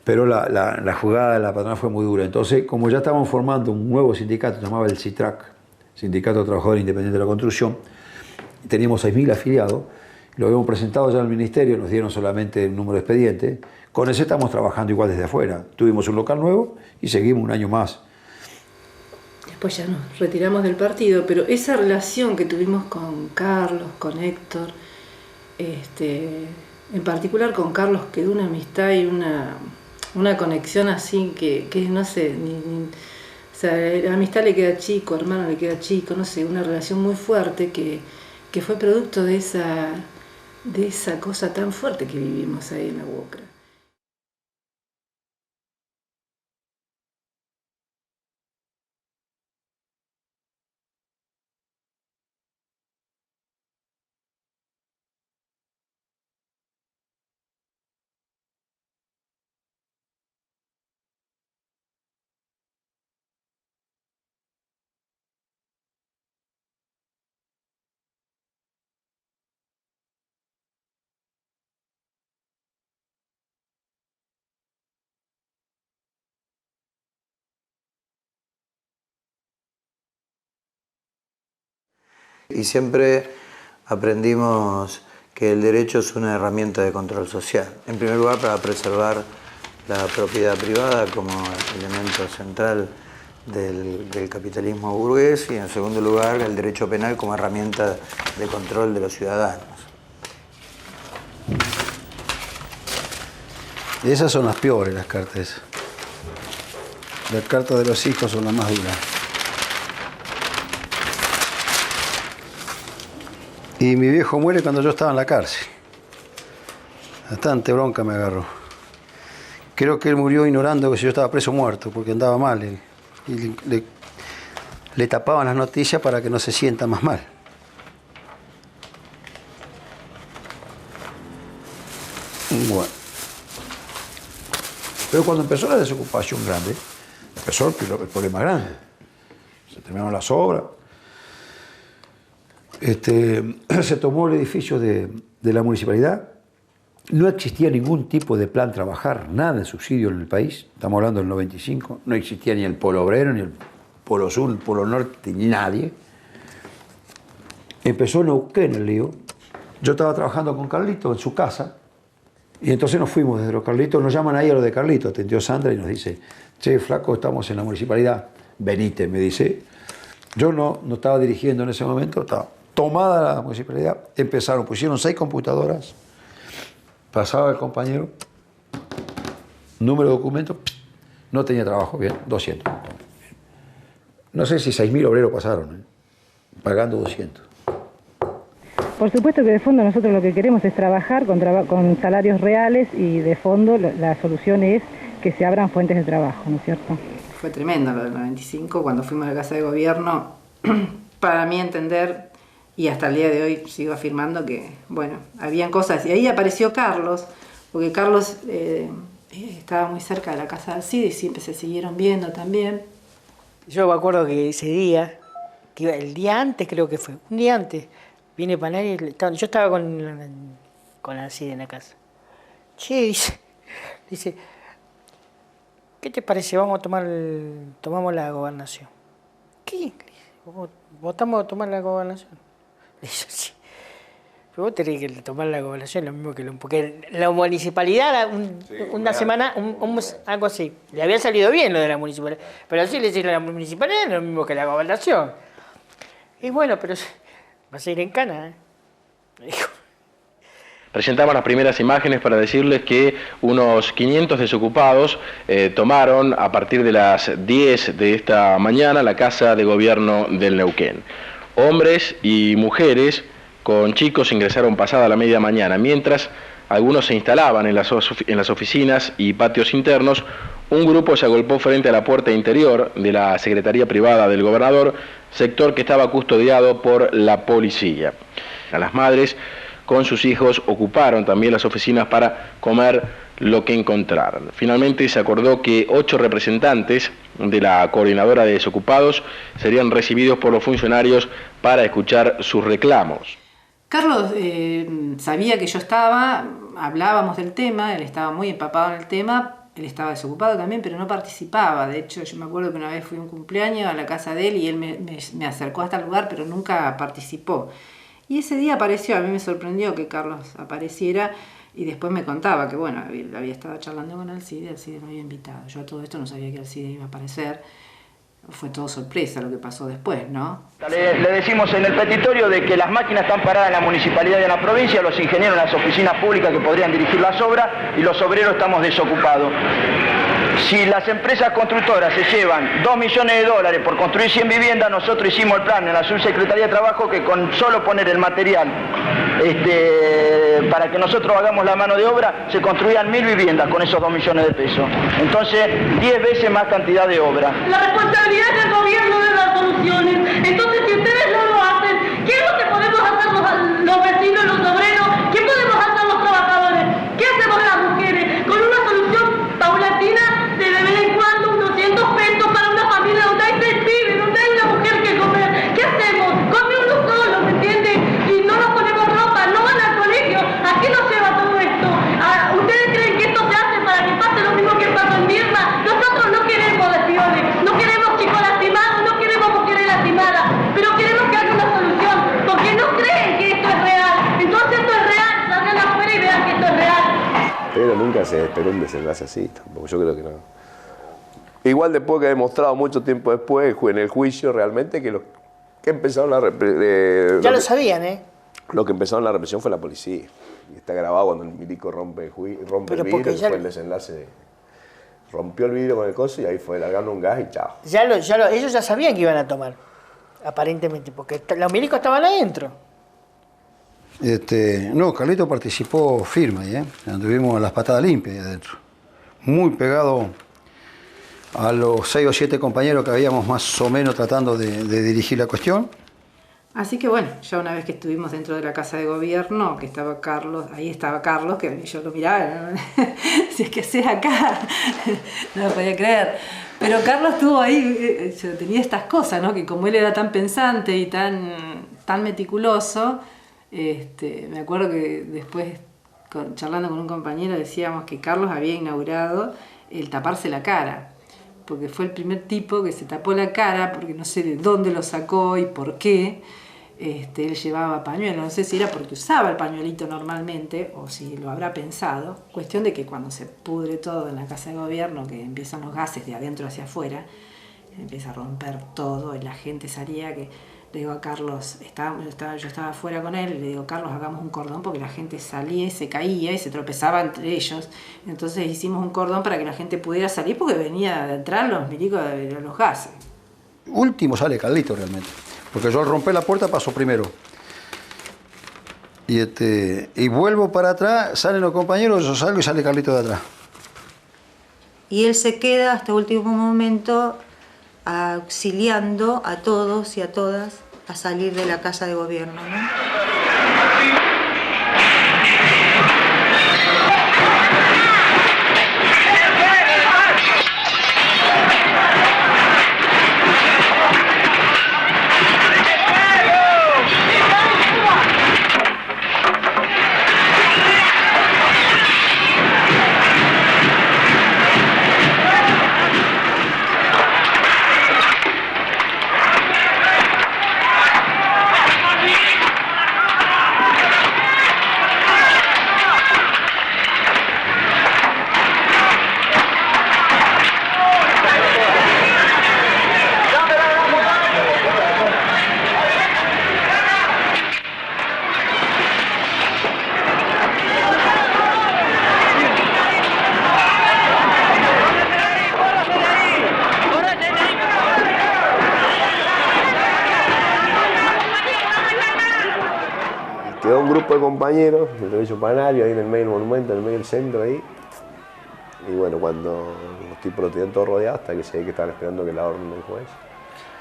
pero la jugada de la patronal fue muy dura. Entonces, como ya estábamos formando un nuevo sindicato, se llamaba el CITRAC, Sindicato de Trabajadores Independientes de la Construcción, teníamos 6000 afiliados, lo habíamos presentado ya al ministerio, nos dieron solamente un número de expediente. Con ese estamos trabajando igual desde afuera. Tuvimos un local nuevo y seguimos un año más. Después ya nos retiramos del partido, pero esa relación que tuvimos con Carlos, con Héctor, en particular con Carlos, quedó una amistad y una conexión así que no sé, o sea, la amistad le queda chico, hermano le queda chico, no sé, una relación muy fuerte que fue producto de esa cosa tan fuerte que vivimos ahí en la UOCRA. Y siempre aprendimos que el derecho es una herramienta de control social. En primer lugar, para preservar la propiedad privada como elemento central del capitalismo burgués, y en segundo lugar, el derecho penal como herramienta de control de los ciudadanos. Y esas son las peores, las cartas. Las cartas de los hijos son las más duras. Y mi viejo muere cuando yo estaba en la cárcel. Bastante bronca me agarró. Creo que él murió ignorando que si yo estaba preso muerto, porque andaba mal. Y le tapaban las noticias para que no se sienta más mal. Bueno. Pero cuando empezó la desocupación grande, empezó el problema grande. Se terminaron las obras. Se tomó el edificio de la municipalidad. No existía ningún tipo de plan trabajar, nada de subsidio en el país. Estamos hablando del 95. No existía ni el Polo Obrero, ni el Polo Sur, el Polo Norte, ni nadie. Empezó Neuquén el lío. Yo estaba trabajando con Carlito en su casa. Y entonces nos fuimos desde los Carlitos. Nos llaman ahí a los de Carlito. Atendió Sandra y nos dice: che, flaco, estamos en la municipalidad. Venite, me dice. Yo no estaba dirigiendo en ese momento. Estaba tomada la municipalidad. Pusieron 6 computadoras. Pasaba el compañero, número de documentos, no tenía trabajo, bien, 200. No sé si 6.000 obreros pasaron, pagando 200. Por supuesto que de fondo nosotros lo que queremos es trabajar con salarios reales y de fondo la solución es que se abran fuentes de trabajo, ¿no es cierto? Fue tremendo lo del 95, cuando fuimos a la Casa de Gobierno, para mí entender, y hasta el día de hoy sigo afirmando que, bueno, habían cosas, y ahí apareció Carlos, porque Carlos estaba muy cerca de la Casa de Alcide y siempre se siguieron viendo también. Yo me acuerdo que ese día, que el día antes creo que fue, un día antes, vine para nadie, yo estaba con Alcide en la casa. Che, dice, ¿qué te parece? Tomamos la gobernación. ¿Qué? ¿Votamos a tomar la gobernación? Dice, sí. Pero vos tenés que tomar la gobernación, lo mismo que porque la municipalidad, una semana, algo así. Le había salido bien lo de la municipalidad. Pero así le decís, la municipalidad es lo mismo que la gobernación. Y bueno, pero vas a ir en cana, me dijo. Presentamos las primeras imágenes para decirles que unos 500 desocupados tomaron a partir de las 10 de esta mañana la Casa de Gobierno del Neuquén. Hombres y mujeres con chicos ingresaron pasada la media mañana, mientras algunos se instalaban en las oficinas y patios internos. Un grupo se agolpó frente a la puerta interior de la Secretaría Privada del Gobernador, sector que estaba custodiado por la policía. A las madres con sus hijos ocuparon también las oficinas para comer lo que encontraron. Finalmente se acordó que 8 representantes de la coordinadora de desocupados serían recibidos por los funcionarios para escuchar sus reclamos. Carlos sabía que yo estaba, hablábamos del tema, él estaba muy empapado en el tema, él estaba desocupado también, pero no participaba. De hecho, yo me acuerdo que una vez fui a un cumpleaños a la casa de él y él me acercó hasta el lugar, pero nunca participó. Y ese día apareció, a mí me sorprendió que Carlos apareciera y después me contaba que, bueno, había estado charlando con Alcide me había invitado. Yo a todo esto no sabía que Alcide iba a aparecer. Fue todo sorpresa lo que pasó después, ¿no? Le decimos en el petitorio de que las máquinas están paradas en la municipalidad y en la provincia, los ingenieros en las oficinas públicas que podrían dirigir las obras y los obreros estamos desocupados. Si las empresas constructoras se llevan $2 millones por construir 100 viviendas, nosotros hicimos el plan en la Subsecretaría de Trabajo que con solo poner el material para que nosotros hagamos la mano de obra, se construían 1000 viviendas con esos $2 millones. Entonces, 10 veces más cantidad de obra. La responsabilidad del gobierno de dar soluciones. Entonces, si ustedes no lo hacen, ¿qué es lo que podemos hacer los vecinos, los obreros? ¿Qué podemos hacer los trabajadores? ¿Qué hacemos las mujeres? Con una solución paulatina de vez en cuando, unos 200 pesos para una familia donde hay 6 pibes, donde hay una mujer que comer. ¿Qué hacemos? Come uno solo, ¿me entiende? Y no nos ponemos ropa, no van al colegio. ¿A qué nos lleva todo esto? ¿Ustedes creen que esto se hace para que pase lo mismo que pasó en Mirna? Nosotros no queremos lesiones, no queremos chicos lastimados, no queremos mujeres lastimadas, pero queremos que haya una solución, porque no creen que esto es real. Entonces esto es real, salgan afuera y vean que esto es real. Pero nunca se esperó un desenlace así, tampoco, yo creo que no. Igual después que ha demostrado mucho tiempo después, en el juicio realmente, que los que empezaron la represión... Ya lo sabían, ¿eh? Lo que empezaron la represión fue la policía. Y está grabado cuando el milico rompe el vidrio, que fue el desenlace. Rompió el vidrio con el coso y ahí fue largando un gas y chao. Ellos ya sabían que iban a tomar, aparentemente, porque los milicos estaban adentro. No, Carlito participó firme ahí, anduvimos las patadas limpias ahí adentro. Muy pegado a los 6 o 7 compañeros que habíamos más o menos tratando de dirigir la cuestión. Así que bueno, ya una vez que estuvimos dentro de la Casa de Gobierno, que estaba Carlos, ahí estaba Carlos, que yo lo miraba, si es que haces acá, no lo podía creer. Pero Carlos estuvo ahí, tenía estas cosas, ¿no? Que como él era tan pensante y tan meticuloso, me acuerdo que después, charlando con un compañero, decíamos que Carlos había inaugurado el taparse la cara, porque fue el primer tipo que se tapó la cara, porque no sé de dónde lo sacó y por qué. Él llevaba pañuelo, no sé si era porque usaba el pañuelito normalmente o si lo habrá pensado. Cuestión de que cuando se pudre todo en la Casa de Gobierno, que empiezan los gases de adentro hacia afuera, empieza a romper todo y la gente salía, que le digo a Carlos, yo estaba afuera con él, y le digo, Carlos, hagamos un cordón porque la gente salía y se caía y se tropezaba entre ellos. Entonces hicimos un cordón para que la gente pudiera salir porque venía de entrar los milicos de los gases. Último sale Carlito realmente, porque yo al romper la puerta pasó primero Y vuelvo para atrás, salen los compañeros, yo salgo y sale Carlito de atrás. Y él se queda hasta el último momento auxiliando a todos y a todas a salir de la casa de gobierno, ¿no? Quedó un grupo de compañeros, el servicio Panario, ahí en el medio del monumento, en el medio del centro ahí. Y bueno, cuando los tipos lo tenían todo rodeado, hasta que se ve que estaban esperando que la orden del juez.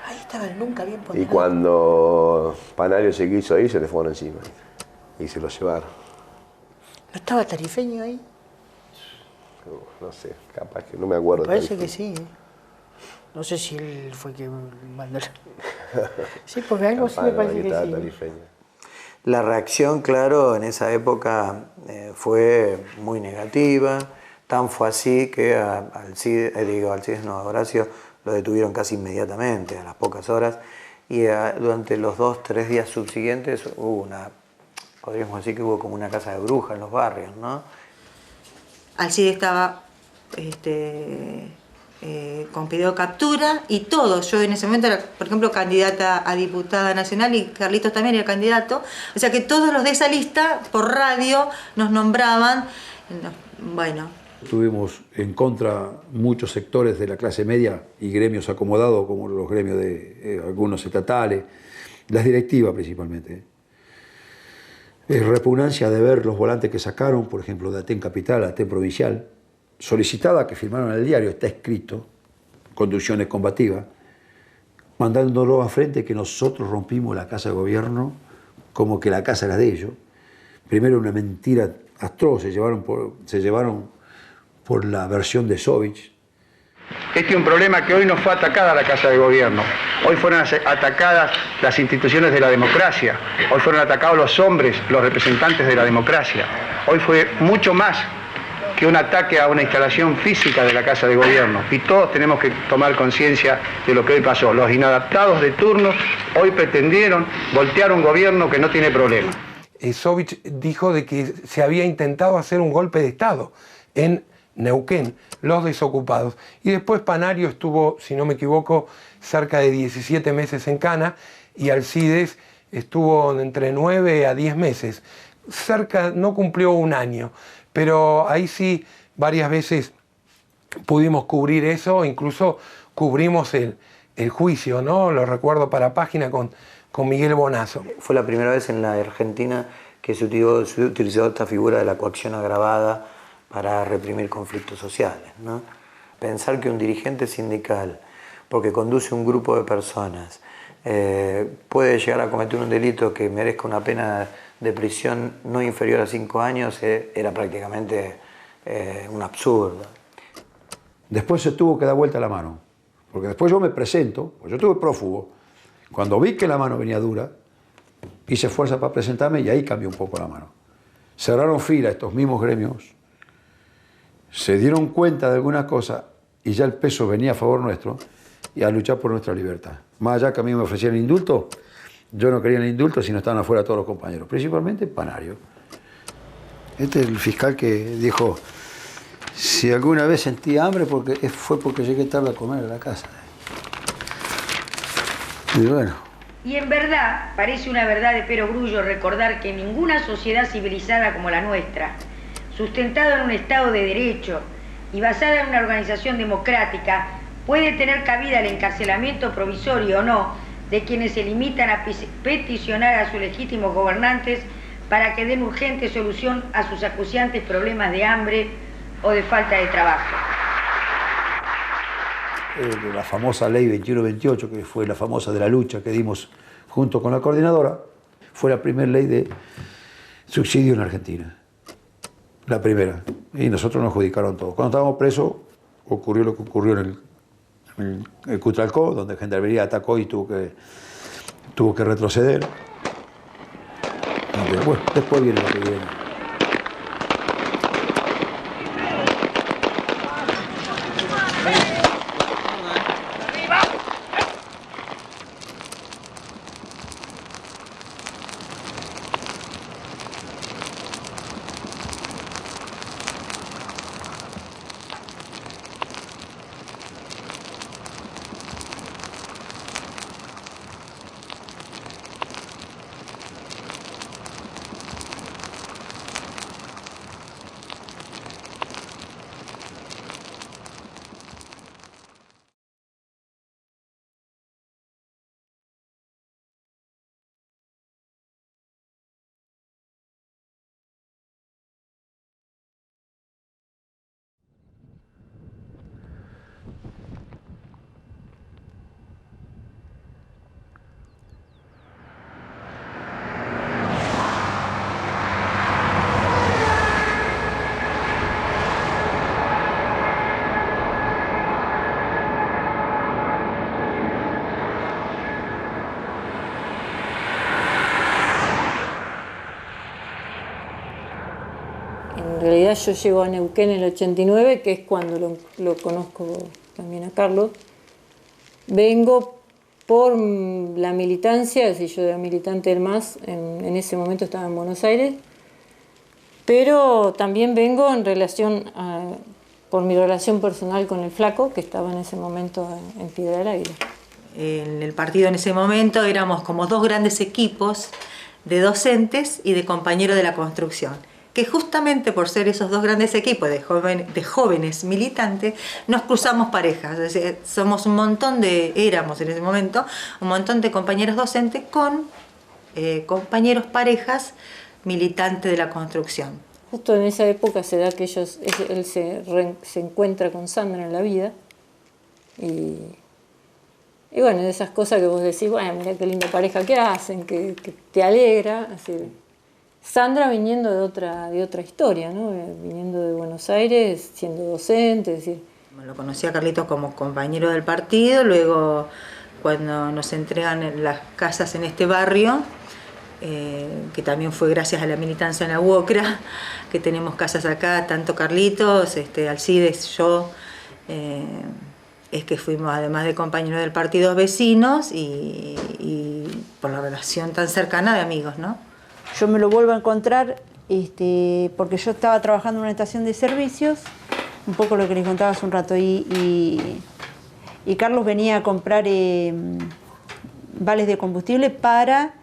Ahí estaba el nunca bien Y ponderado. cuando Panario se quiso ir, se le fueron encima. Y se lo llevaron. ¿No estaba Tarifeño ahí? No sé, capaz que no me acuerdo. Parece que sí. No sé si él fue que mandó. Sí, porque algo sí me parece que sí. La reacción, claro, en esa época fue muy negativa. Tan fue así que a Horacio lo detuvieron casi inmediatamente, a las pocas horas. Y durante los 2-3 días subsiguientes hubo podríamos decir que hubo como una casa de brujas en los barrios, ¿no? Alcide estaba con pedido de captura y todos. Yo en ese momento era, por ejemplo, candidata a diputada nacional y Carlitos también era candidato. O sea que todos los de esa lista, por radio, nos nombraban. Bueno. Tuvimos en contra muchos sectores de la clase media y gremios acomodados, como los gremios de algunos estatales, las directivas principalmente. Repugnancia de ver los volantes que sacaron, por ejemplo, de Aten Capital, Aten Provincial, solicitada que firmaron en el diario, está escrito, conducciones combativas, mandándolo a frente que nosotros rompimos la casa de gobierno como que la casa era de ellos. Primero una mentira atroz, se llevaron por la versión de Sovich. Este es un problema que hoy no fue atacada la Casa de Gobierno. Hoy fueron atacadas las instituciones de la democracia. Hoy fueron atacados los hombres, los representantes de la democracia. Hoy fue mucho más que un ataque a una instalación física de la Casa de Gobierno. Y todos tenemos que tomar conciencia de lo que hoy pasó. Los inadaptados de turno hoy pretendieron voltear un gobierno que no tiene problema. Sovich dijo de que se había intentado hacer un golpe de Estado en Neuquén, los desocupados. Y después Panario estuvo, si no me equivoco, cerca de 17 meses en Cana y Alcides estuvo entre 9 a 10 meses. No cumplió un año, pero ahí sí varias veces pudimos cubrir eso, incluso cubrimos el juicio, ¿no? Lo recuerdo para Página con Miguel Bonazo. Fue la primera vez en la Argentina que se utilizó esta figura de la coacción agravada para reprimir conflictos sociales, ¿no? Pensar que un dirigente sindical, porque conduce un grupo de personas, puede llegar a cometer un delito que merezca una pena de prisión no inferior a 5 años, era prácticamente un absurdo. Después se tuvo que dar vuelta la mano, porque después yo me presento, pues yo estuve prófugo. Cuando vi que la mano venía dura, hice fuerza para presentarme y ahí cambió un poco la mano. Cerraron fila estos mismos gremios, se dieron cuenta de alguna cosa y ya el peso venía a favor nuestro y a luchar por nuestra libertad. Más allá que a mí me ofrecían indulto, yo no quería el indulto si no estaban afuera todos los compañeros, principalmente Panario. Este es el fiscal que dijo, si alguna vez sentí hambre fue porque llegué tarde a comer a la casa. Y bueno. Y en verdad, parece una verdad de perogrullo recordar que ninguna sociedad civilizada como la nuestra, sustentada en un Estado de Derecho y basada en una organización democrática, puede tener cabida el encarcelamiento provisorio o no de quienes se limitan a peticionar a sus legítimos gobernantes para que den urgente solución a sus acuciantes problemas de hambre o de falta de trabajo. La famosa ley 2128, que fue la famosa de la lucha que dimos junto con la coordinadora, fue la primera ley de subsidio en Argentina. La primera. Y nosotros nos adjudicaron todo. Cuando estábamos presos, ocurrió lo que ocurrió en el Cutralcó, donde Gendarmería atacó y tuvo que retroceder. Bueno, después viene lo que viene. En realidad yo llego a Neuquén en el 89, que es cuando lo conozco también a Carlos. Vengo por la militancia, es decir, yo era militante del MAS, en ese momento estaba en Buenos Aires, pero también vengo en relación por mi relación personal con el Flaco, que estaba en ese momento en Piedra del Águila. En el partido en ese momento éramos como dos grandes equipos de docentes y de compañeros de la construcción, que justamente por ser esos dos grandes equipos de jóvenes militantes, nos cruzamos parejas. Es decir, somos éramos en ese momento, un montón de compañeros docentes con compañeros parejas militantes de la construcción. Justo en esa época se da que él se encuentra con Sandra en la vida, y bueno, de esas cosas que vos decís, bueno, mira qué linda pareja que hacen, que te alegra. Así. Sandra viniendo de otra historia, ¿no? Viniendo de Buenos Aires, siendo docente, es decir. Lo conocí a Carlitos como compañero del partido, luego cuando nos entregan las casas en este barrio, que también fue gracias a la militancia en la UOCRA, que tenemos casas acá, tanto Carlitos, Alcides, yo, es que fuimos, además de compañeros del partido, vecinos y por la relación tan cercana de amigos, ¿no? Yo me lo vuelvo a encontrar porque yo estaba trabajando en una estación de servicios, un poco lo que les contaba hace un rato, y Carlos venía a comprar vales de combustible para...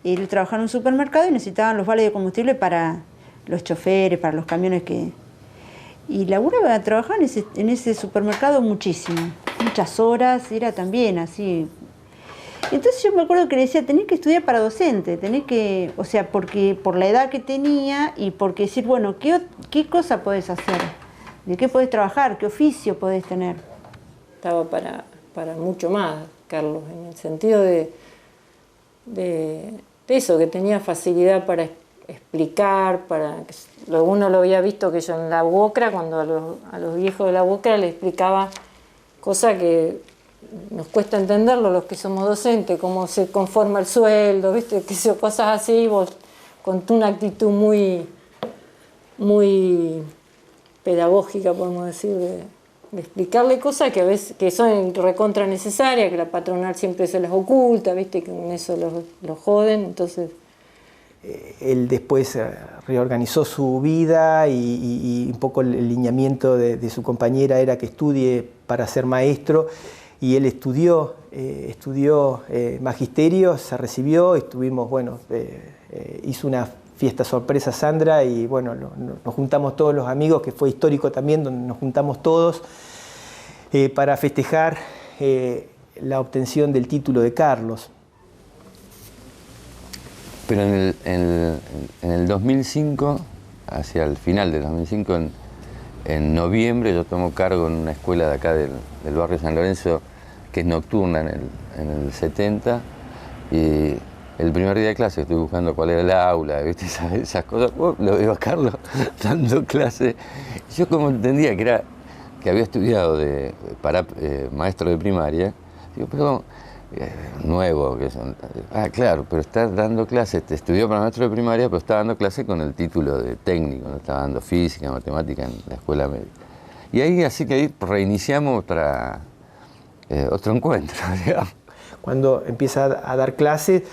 Él trabajaba en un supermercado y necesitaban los vales de combustible para los choferes, para los camiones que... Y trabajaba en ese supermercado muchas horas, era también así. Entonces yo me acuerdo que le decía, tenés que estudiar para docente, porque por la edad que tenía y porque decir, bueno, ¿qué cosa podés hacer? ¿De qué podés trabajar? ¿Qué oficio podés tener? Estaba para mucho más, Carlos, en el sentido de eso, que tenía facilidad para explicar, uno lo había visto que yo en la UOCRA, cuando a los viejos de la UOCRA les explicaba cosas que nos cuesta entenderlo los que somos docentes, cómo se conforma el sueldo, ¿viste? Cosas así, vos con una actitud muy pedagógica, podemos decir, de explicarle cosas que a veces que son recontra necesarias, que la patronal siempre se las oculta, ¿viste? Que con eso los joden, entonces... Él después reorganizó su vida y un poco el lineamiento de su compañera era que estudie para ser maestro, y él estudió magisterio, se recibió, hizo una fiesta sorpresa Sandra y bueno, nos juntamos todos los amigos, que fue histórico también, donde nos juntamos todos para festejar la obtención del título de Carlos. Pero en el 2005, hacia el final del 2005, en noviembre, yo tomo cargo en una escuela de acá del barrio San Lorenzo, que es nocturna en el 70, y el primer día de clase estoy buscando cuál era el aula, ¿viste? Esas cosas. Lo veo a Carlos dando clase. Yo como entendía que había estudiado para maestro de primaria, digo, pero nuevo, que son, claro, pero está dando clases, estudió para maestro de primaria, pero está dando clase con el título de técnico, ¿no? Estaba dando física, matemática en la escuela media. Y ahí, así que ahí reiniciamos otro encuentro, digamos. Cuando empieza a dar clases,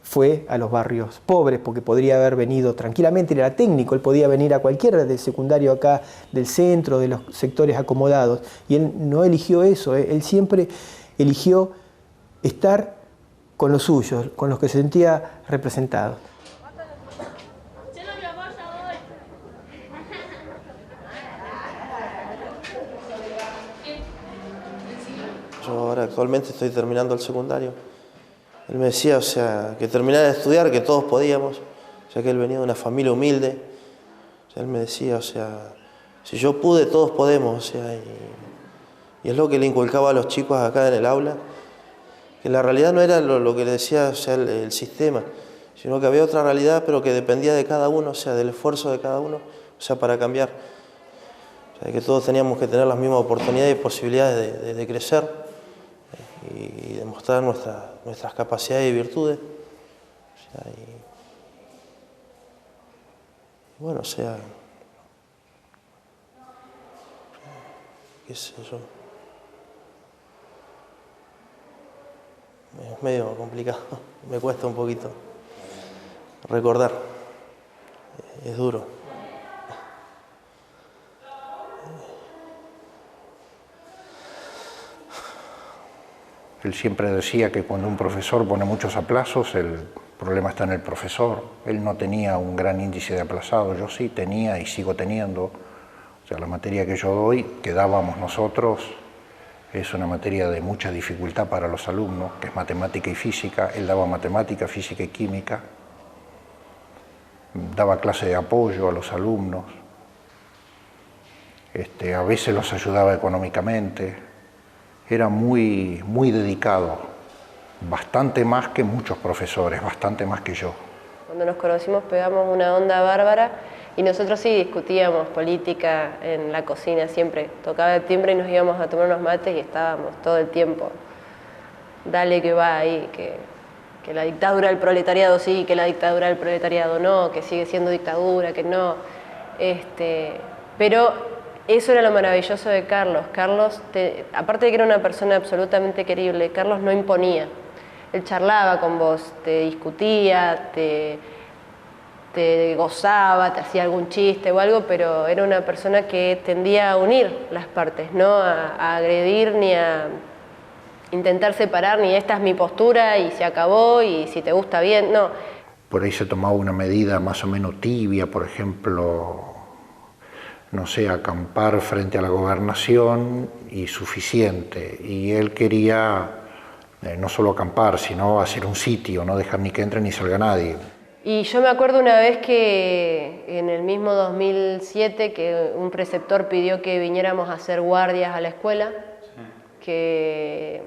fue a los barrios pobres, porque podría haber venido tranquilamente, él era técnico, él podía venir a cualquiera del secundario acá, del centro, de los sectores acomodados, y él no eligió eso, él siempre eligió estar con los suyos, con los que se sentía representado. Yo ahora actualmente estoy terminando el secundario. Él me decía, o sea, que terminara de estudiar, que todos podíamos, ya que él venía de una familia humilde. O sea, él me decía, o sea, si yo pude, todos podemos, o sea, y es lo que le inculcaba a los chicos acá en el aula, que la realidad no era lo que le decía, o sea, el sistema, sino que había otra realidad, pero que dependía de cada uno, o sea, del esfuerzo de cada uno, o sea, para cambiar. O sea, que todos teníamos que tener las mismas oportunidades y posibilidades de crecer y demostrar nuestras capacidades y virtudes. O sea, y bueno, o sea, qué sé yo. Es medio complicado, me cuesta un poquito recordar, es duro. Él siempre decía que cuando un profesor pone muchos aplazos, el problema está en el profesor. Él no tenía un gran índice de aplazados, yo sí tenía y sigo teniendo. O sea, la materia que yo doy, que dábamos nosotros, es una materia de mucha dificultad para los alumnos, que es matemática y física. Él daba matemática, física y química. Daba clase de apoyo a los alumnos. A veces los ayudaba económicamente. Era muy dedicado, bastante más que muchos profesores, bastante más que yo. Cuando nos conocimos pegamos una onda bárbara y nosotros sí discutíamos política en la cocina siempre. Tocaba el timbre y nos íbamos a tomar unos mates y estábamos todo el tiempo. Dale que va ahí, que la dictadura del proletariado sí, que la dictadura del proletariado no, que sigue siendo dictadura, que no. Pero eso era lo maravilloso de Carlos. Carlos, aparte de que era una persona absolutamente querible, Carlos no imponía. Él charlaba con vos, te discutía, te gozaba, te hacía algún chiste o algo, pero era una persona que tendía a unir las partes, no a agredir ni a intentar separar, ni esta es mi postura y se acabó y si te gusta bien, no. Por ahí se tomaba una medida más o menos tibia, por ejemplo, no sé, acampar frente a la gobernación y suficiente. Y él quería no solo acampar, sino hacer un sitio, no dejar ni que entre ni salga nadie. Y yo me acuerdo una vez que en el mismo 2007 que un preceptor pidió que viniéramos a hacer guardias a la escuela, que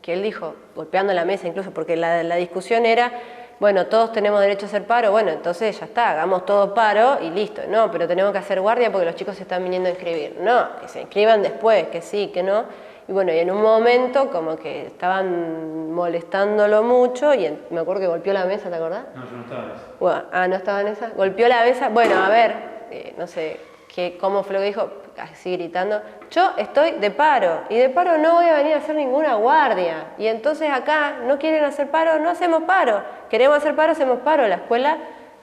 él dijo, golpeando la mesa incluso, porque la discusión era, bueno, todos tenemos derecho a hacer paro, bueno, entonces ya está, hagamos todo paro y listo. No, pero tenemos que hacer guardia porque los chicos se están viniendo a inscribir. No, que se inscriban después, que sí, que no. Y bueno, y en un momento como que estaban molestándolo mucho y me acuerdo que golpeó la mesa, ¿te acordás? No, yo no estaba en esa. Bueno, ¿no estaba en esa? Golpeó la mesa, bueno, a ver, no sé cómo fue lo que dijo, así gritando, yo estoy de paro y de paro no voy a venir a hacer ninguna guardia. Y entonces acá no quieren hacer paro, no hacemos paro. Queremos hacer paro, hacemos paro. La escuela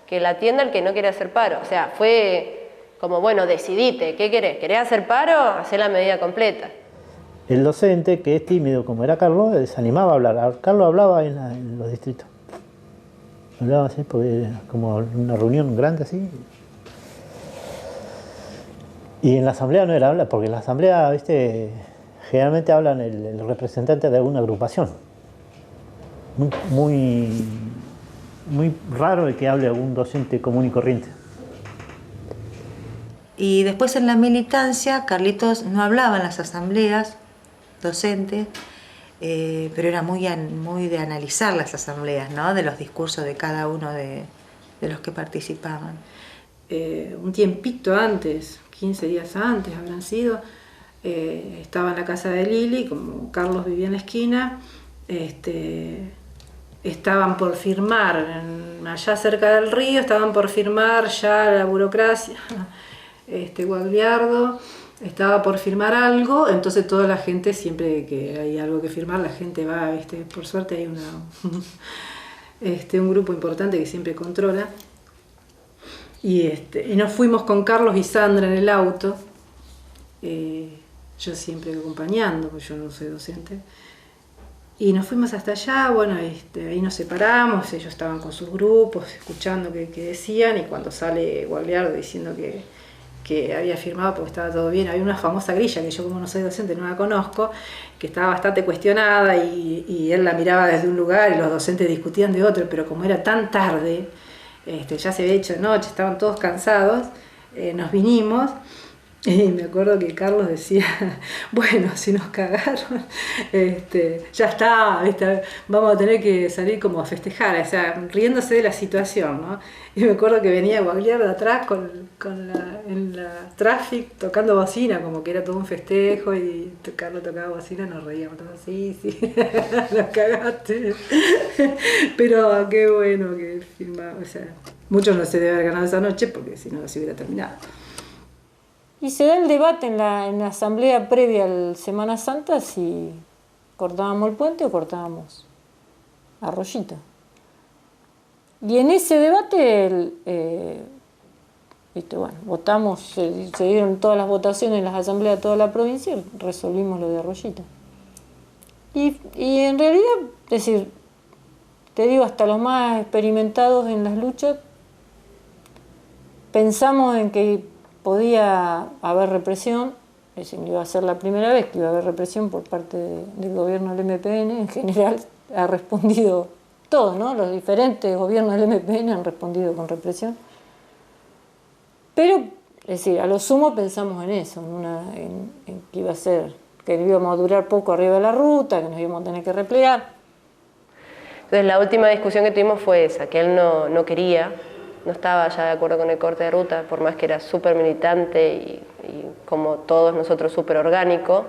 que la atienda el que no quiere hacer paro. O sea, fue como, bueno, decidite, ¿qué querés? ¿Querés hacer paro? Hacé la medida completa. El docente, que es tímido como era Carlos, desanimaba a hablar. Carlos hablaba en los distritos. Hablaba así, porque era como una reunión grande así. Y en la asamblea no era hablar, porque en la asamblea, ¿viste? Generalmente hablan el representante de alguna agrupación. muy raro el que hable algún docente común y corriente. Y después en la militancia, Carlitos no hablaba en las asambleas docentes, pero era muy de analizar las asambleas, ¿no? De los discursos de cada uno de los que participaban. Un tiempito antes, 15 días antes habrán sido, estaba en la casa de Lili, como Carlos vivía en la esquina, estaban por firmar, allá cerca del río, estaban por firmar ya la burocracia, Guagliardo estaba por firmar algo, entonces toda la gente, siempre que hay algo que firmar, la gente va, por suerte hay un grupo importante que siempre controla, y nos fuimos con Carlos y Sandra en el auto, yo siempre acompañando, porque yo no soy docente, y nos fuimos hasta allá, bueno, ahí nos separamos, ellos estaban con sus grupos, escuchando qué decían, y cuando sale Guagliardo diciendo que había firmado porque estaba todo bien, había una famosa grilla que yo, como no soy docente, no la conozco, que estaba bastante cuestionada, y él la miraba desde un lugar y los docentes discutían de otro, pero como era tan tarde, ya se había hecho de noche, estaban todos cansados, nos vinimos. Y me acuerdo que Carlos decía, bueno, si nos cagaron, ya está, vamos a tener que salir como a festejar, o sea, riéndose de la situación, ¿no? Y me acuerdo que venía Guagliardo atrás en la traffic tocando bocina, como que era todo un festejo, y Carlos tocaba bocina, nos reíamos todos, sí, nos cagaste. Pero qué bueno que filmaba, o sea, muchos no se deben haber ganado esa noche, porque si no se hubiera terminado. Y se da el debate en la asamblea previa a la Semana Santa si cortábamos el puente o cortábamos Arroyito. Y en ese debate, votamos, se dieron todas las votaciones en las asambleas de toda la provincia y resolvimos lo de Arroyito. Y en realidad, es decir, te digo, hasta los más experimentados en las luchas, pensamos en que podía haber represión, es decir, iba a ser la primera vez que iba a haber represión por parte del gobierno del MPN. En general ha respondido todo, ¿no? Los diferentes gobiernos del MPN han respondido con represión. Pero, es decir, a lo sumo pensamos en eso, en que iba a ser, que íbamos a durar poco arriba de la ruta, que nos íbamos a tener que replegar. Entonces la última discusión que tuvimos fue esa, que él no quería, no estaba ya de acuerdo con el corte de ruta, por más que era súper militante y como todos nosotros súper orgánico.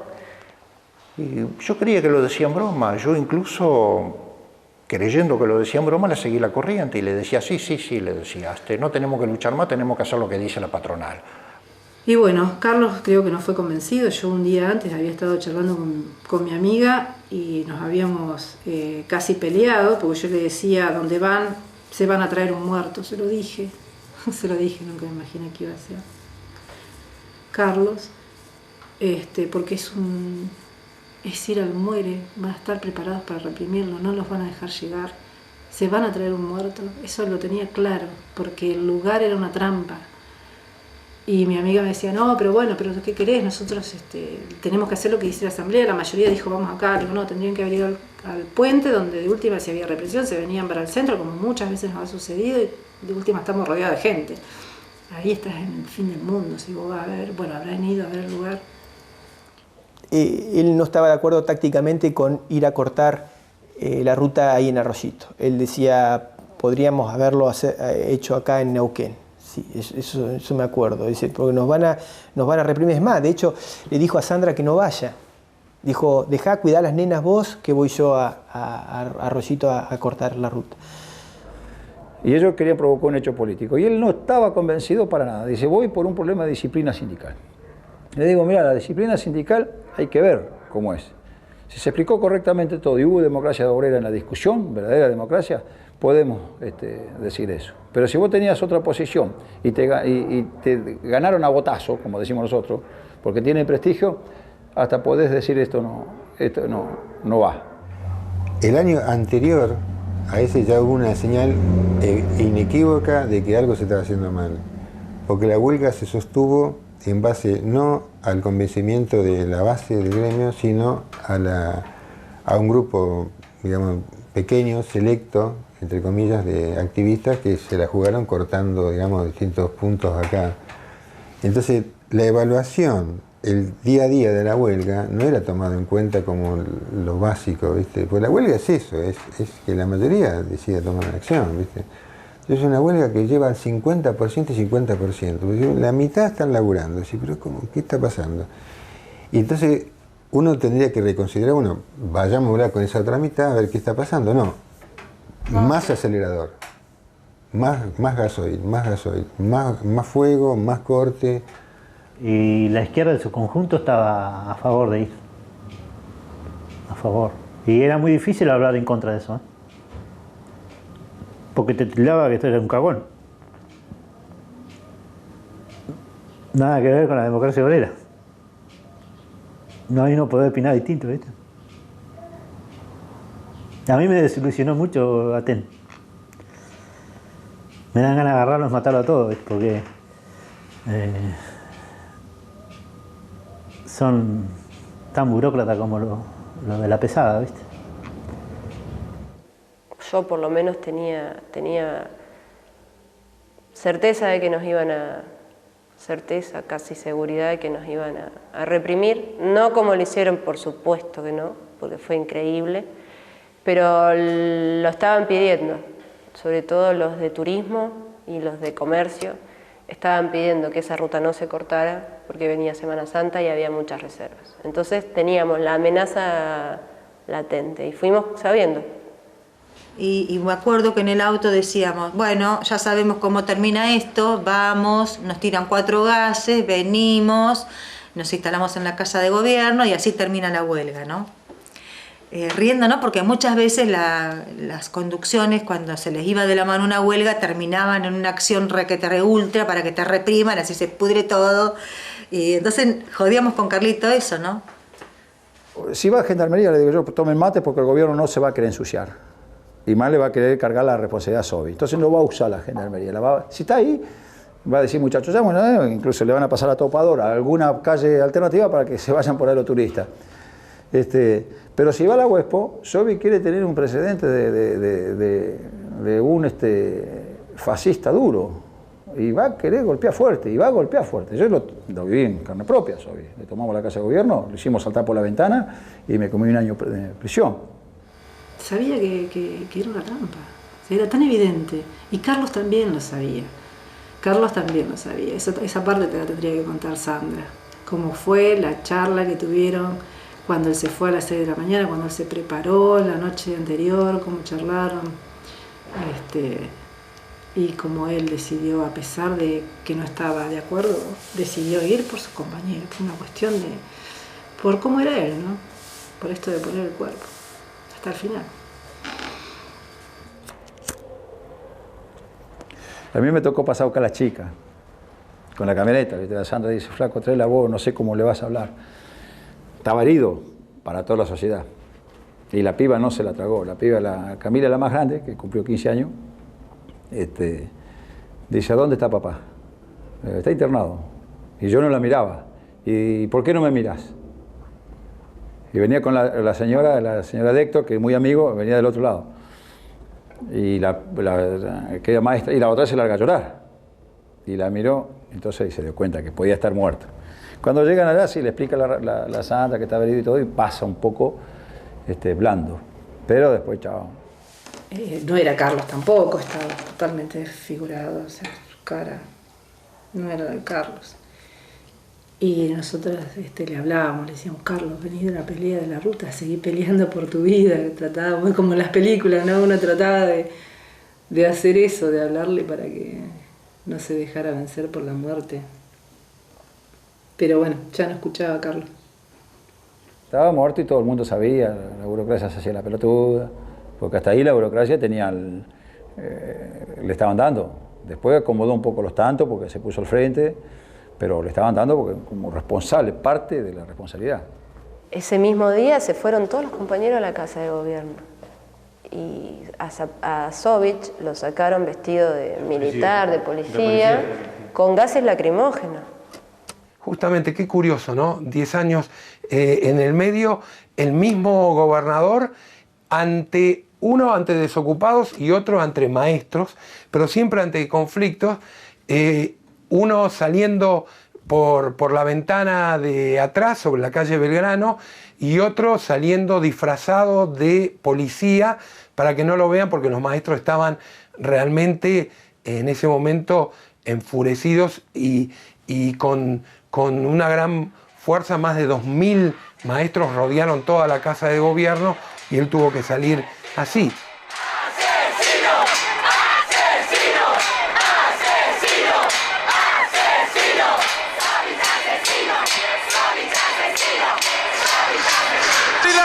Y yo creía que lo decía en broma, yo incluso creyendo que lo decía en broma le seguí la corriente y le decía sí, le decía, no tenemos que luchar más, tenemos que hacer lo que dice la patronal. Y bueno, Carlos creo que no fue convencido. Yo un día antes había estado charlando con mi amiga y nos habíamos casi peleado, porque yo le decía, donde van, se van a traer un muerto, se lo dije, nunca me imaginé que iba a ser Carlos, porque es ir al muere, van a estar preparados para reprimirlo, no los van a dejar llegar, se van a traer un muerto, eso lo tenía claro, porque el lugar era una trampa. Y mi amiga me decía, no, pero ¿qué querés? Nosotros tenemos que hacer lo que dice la asamblea. La mayoría dijo, vamos acá. Digo, no, tendrían que haber ido al puente, donde de última, si había represión, se venían para el centro, como muchas veces nos ha sucedido, y de última estamos rodeados de gente. Ahí estás en el fin del mundo. Si vos vas a ver, habrán ido a ver el lugar. Él no estaba de acuerdo tácticamente con ir a cortar la ruta ahí en Arroyito. Él decía, podríamos haberlo hecho acá en Neuquén. Sí, eso me acuerdo, dice, porque nos van a reprimir. Es más, de hecho, le dijo a Sandra que no vaya. Dijo, dejá cuidar a las nenas vos, que voy yo a Arroyito a cortar la ruta. Y ellos querían provocar un hecho político. Y él no estaba convencido para nada. Dice, voy por un problema de disciplina sindical. Le digo, mira, la disciplina sindical hay que ver cómo es. Si se explicó correctamente todo y hubo democracia obrera en la discusión, verdadera democracia, podemos decir eso. Pero si vos tenías otra posición y te ganaron a botazo, como decimos nosotros, porque tiene prestigio, hasta podés decir esto no va. El año anterior a ese ya hubo una señal inequívoca de que algo se estaba haciendo mal, porque la huelga se sostuvo en base no al convencimiento de la base del gremio, sino a un grupo, digamos, pequeño, selecto, entre comillas, de activistas que se la jugaron cortando, digamos, distintos puntos acá. Entonces, la evaluación, el día a día de la huelga, no era tomado en cuenta como lo básico, ¿viste? Porque la huelga es eso, es que la mayoría decide tomar una acción, ¿viste? Es una huelga que lleva 50% y 50%. La mitad están laburando. Pero ¿qué está pasando? Y entonces uno tendría que reconsiderar, bueno, vayamos a hablar con esa otra mitad a ver qué está pasando. No, más acelerador, más gasoil, más fuego, más corte. Y la izquierda en su conjunto estaba a favor de ir. A favor. Y era muy difícil hablar en contra de eso, ¿eh? Porque te tildaba que esto era un cagón. Nada que ver con la democracia obrera. No, ahí no podés opinar distinto, ¿viste? A mí me desilusionó mucho Aten. Me dan ganas de agarrarlos y matarlo a todos, ¿viste? Porque son tan burócratas como lo de la pesada, ¿viste? Yo por lo menos tenía certeza de que nos iban a... certeza, casi seguridad de que nos iban a reprimir. No como lo hicieron, por supuesto que no, porque fue increíble, pero lo estaban pidiendo, sobre todo los de turismo y los de comercio, estaban pidiendo que esa ruta no se cortara porque venía Semana Santa y había muchas reservas. Entonces teníamos la amenaza latente y fuimos sabiendo. Y me acuerdo que en el auto decíamos, bueno, ya sabemos cómo termina esto, vamos, nos tiran 4 gases, venimos, nos instalamos en la casa de gobierno y así termina la huelga, ¿no? Riendo, ¿no? Porque muchas veces las conducciones, cuando se les iba de la mano una huelga, terminaban en una acción requete ultra para que te repriman, así se pudre todo. Y entonces jodíamos con Carlito eso, ¿no? Si va a Gendarmería, le digo yo, tomen mate porque el gobierno no se va a querer ensuciar. Y más le va a querer cargar la responsabilidad a Sobi. Entonces no va a usar la Gendarmería. Si está ahí, va a decir, muchachos, ya, bueno, incluso le van a pasar a Topadora, a alguna calle alternativa para que se vayan por ahí los turistas. Pero si va a la Huespo, Sobi quiere tener un precedente de un fascista duro. Y va a querer golpear fuerte, y va a golpear fuerte. Yo lo viví en carne propia, Sobi. Le tomamos la casa de gobierno, lo hicimos saltar por la ventana y me comí 1 año de prisión. Sabía que era una trampa, era tan evidente. Y Carlos también lo sabía. Esa parte te la tendría que contar Sandra. Cómo fue la charla que tuvieron cuando él se fue a las 6 de la mañana, cuando él se preparó la noche anterior, cómo charlaron. Y cómo él decidió, a pesar de que no estaba de acuerdo, decidió ir por sus compañeros. Por una cuestión por cómo era él, ¿no? Por esto de poner el cuerpo. Hasta el final. A mí me tocó pasar a buscar a la chica con la camioneta. La Sandra dice, flaco, tráela vos, no sé cómo le vas a hablar. Estaba herido para toda la sociedad. Y la piba no se la tragó. La piba, Camila, la más grande, que cumplió 15 años, dice, ¿a dónde está papá? Está internado. Y yo no la miraba. ¿Y por qué no me mirás? Y venía con la señora de Héctor, que es muy amigo, venía del otro lado. Y que era maestra, y la otra se larga a llorar. Y la miró, entonces se dio cuenta que podía estar muerto. Cuando llegan allá, sí le explica la Santa que está herido y todo, y pasa un poco blando. Pero después, chao. No era Carlos tampoco, estaba totalmente desfigurado, o sea, su cara no era de Carlos. Y nosotros le hablábamos, le decíamos, Carlos, vení de la pelea de la ruta, seguí peleando por tu vida. Tratábamos, como en las películas, ¿no? Uno trataba de hacer eso, de hablarle para que no se dejara vencer por la muerte. Pero bueno, ya no escuchaba a Carlos. Estaba muerto y todo el mundo sabía, la burocracia se hacía la pelotuda, porque hasta ahí la burocracia tenía le estaban dando. Después acomodó un poco los tantos porque se puso al frente, pero le estaban dando porque, como responsable, parte de la responsabilidad. Ese mismo día se fueron todos los compañeros a la casa de gobierno. Y a Sovich lo sacaron vestido de militar, de policía, con gases lacrimógenos. Justamente, qué curioso, ¿no? 10 años en el medio, el mismo gobernador uno ante desocupados y otro ante maestros, pero siempre ante conflictos, uno saliendo por la ventana de atrás sobre la calle Belgrano y otro saliendo disfrazado de policía para que no lo vean, porque los maestros estaban realmente en ese momento enfurecidos y con una gran fuerza. Más de 2000 maestros rodearon toda la casa de gobierno y él tuvo que salir así.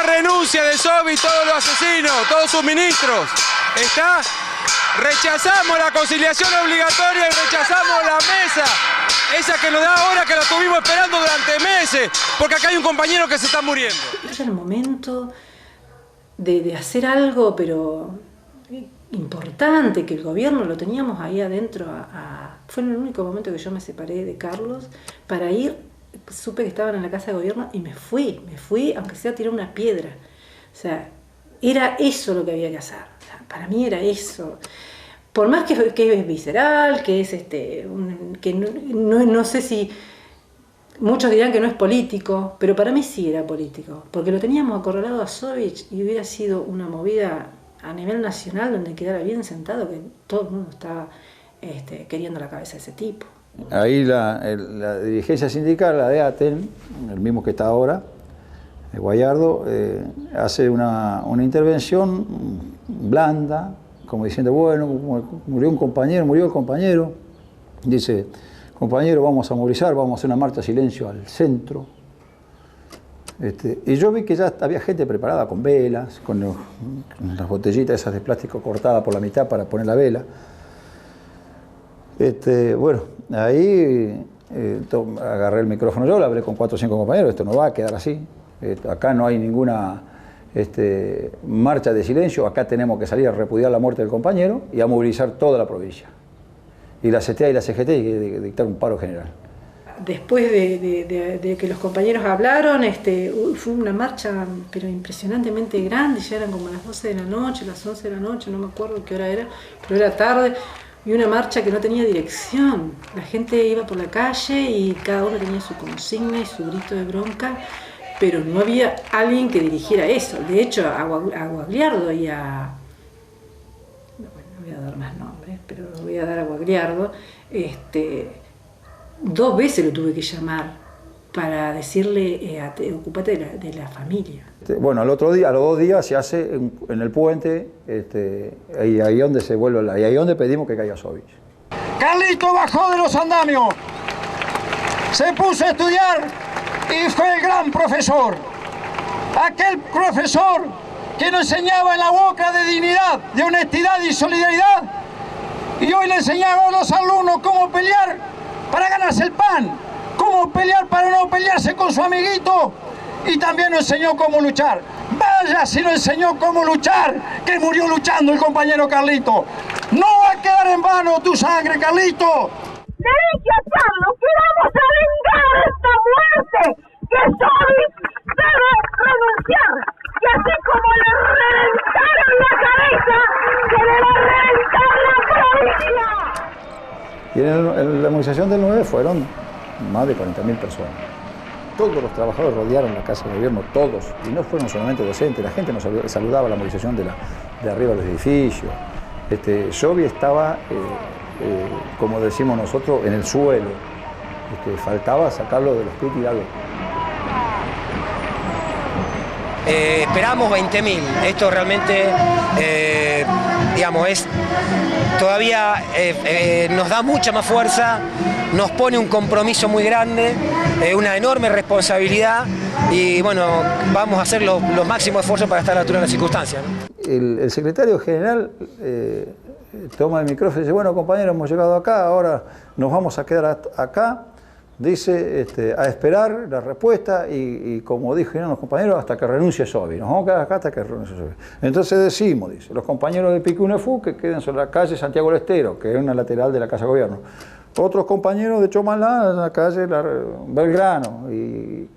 Renuncia de Sovich, todos los asesinos, todos sus ministros. Rechazamos la conciliación obligatoria y rechazamos la mesa, esa que nos da ahora, que la estuvimos esperando durante meses, porque acá hay un compañero que se está muriendo. Era el momento de hacer algo, pero importante, que el gobierno lo teníamos ahí adentro. Fue en el único momento que yo me separé de Carlos para ir. Supe que estaban en la casa de gobierno y me fui, aunque sea a tirar una piedra. O sea, era eso lo que había que hacer. O sea, para mí era eso. Por más que es visceral, que es que no sé si muchos dirán que no es político, pero para mí sí era político, porque lo teníamos acorralado a Sovich y hubiera sido una movida a nivel nacional donde quedara bien sentado que todo el mundo estaba queriendo la cabeza de ese tipo. Ahí la dirigencia sindical, la de ATEN, el mismo que está ahora, de Guayardo, hace una intervención blanda, como diciendo, bueno, murió el compañero, dice, compañero, vamos a movilizar, vamos a hacer una marcha de silencio al centro. Y yo vi que ya había gente preparada con velas, con las botellitas esas de plástico cortadas por la mitad para poner la vela. Bueno, ahí agarré el micrófono yo, le hablé con 4 o 5 compañeros, esto no va a quedar así, acá no hay ninguna marcha de silencio, acá tenemos que salir a repudiar la muerte del compañero y a movilizar toda la provincia. Y la CTA y la CGT hay que dictar un paro general. Después de que los compañeros hablaron, fue una marcha pero impresionantemente grande, ya eran como las 12 de la noche, las 11 de la noche, no me acuerdo qué hora era, pero era tarde. Y una marcha que no tenía dirección. La gente iba por la calle y cada uno tenía su consigna y su grito de bronca, pero no había alguien que dirigiera eso. De hecho, a Guagliardo y a... No voy a dar más nombres, pero lo voy a dar a Guagliardo. 2 veces lo tuve que llamar para decirle, ocupate de la familia. Bueno, a los 2 días se hace en el puente, ahí donde se vuelve, ahí donde pedimos que caiga Sovich. Carlito bajó de los andamios, se puso a estudiar y fue el gran profesor. Aquel profesor que nos enseñaba en la boca de dignidad, de honestidad y solidaridad, y hoy le enseñaba a los alumnos cómo pelear para ganarse el pan, cómo pelear para no pelearse con su amiguito, y también nos enseñó cómo luchar. Vaya si nos enseñó cómo luchar, que murió luchando el compañero Carlito. No va a quedar en vano tu sangre, Carlito. Le dije a Carlos que vamos a vengar esta muerte, que Sovich debe renunciar, que así como le reventaron la cabeza, se le va a reventar la provincia. Y en la movilización del 9 fueron más de 40.000 personas. Todos los trabajadores rodearon la casa de gobierno, todos, y no fueron solamente docentes, la gente nos saludaba la movilización de arriba de los edificios. Sovich estaba, como decimos nosotros, en el suelo. Faltaba sacarlo de los pies y tirarlo. Esperamos 20.000. Esto realmente, digamos, es todavía nos da mucha más fuerza, nos pone un compromiso muy grande, una enorme responsabilidad y bueno, vamos a hacer los máximos esfuerzos para estar a la altura de las circunstancias, ¿no? El secretario general toma el micrófono y dice, bueno compañeros, hemos llegado acá, ahora nos vamos a quedar acá. Dice, a esperar la respuesta y como dijeron los compañeros, hasta que renuncie Sovich. Nos vamos a quedar acá hasta que renuncie Sovich. Entonces decimos, dice, los compañeros de Pique-UNEFU que queden sobre la calle Santiago del Estero, que es una lateral de la Casa de Gobierno. Otros compañeros de Chomalá en la calle Belgrano y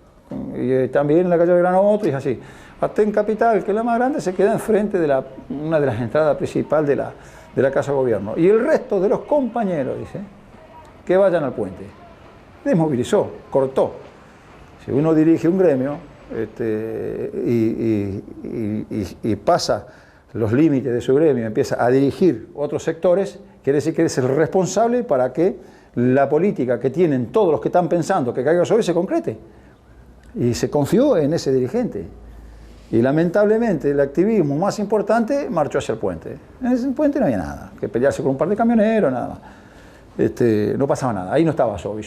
también en la calle Belgrano otro y así. Aten Capital, que es la más grande, se queda enfrente de una de las entradas principales de la Casa de Gobierno. Y el resto de los compañeros, dice, que vayan al puente. Desmovilizó, cortó. Si uno dirige un gremio y pasa los límites de su gremio, empieza a dirigir otros sectores, quiere decir que eres el responsable para que la política que tienen todos los que están pensando que caiga sobre se concrete. Y se confió en ese dirigente. Y lamentablemente el activismo más importante marchó hacia el puente. En ese puente no había nada, que pelearse con un par de camioneros, nada más. No pasaba nada, ahí no estaba Sobi.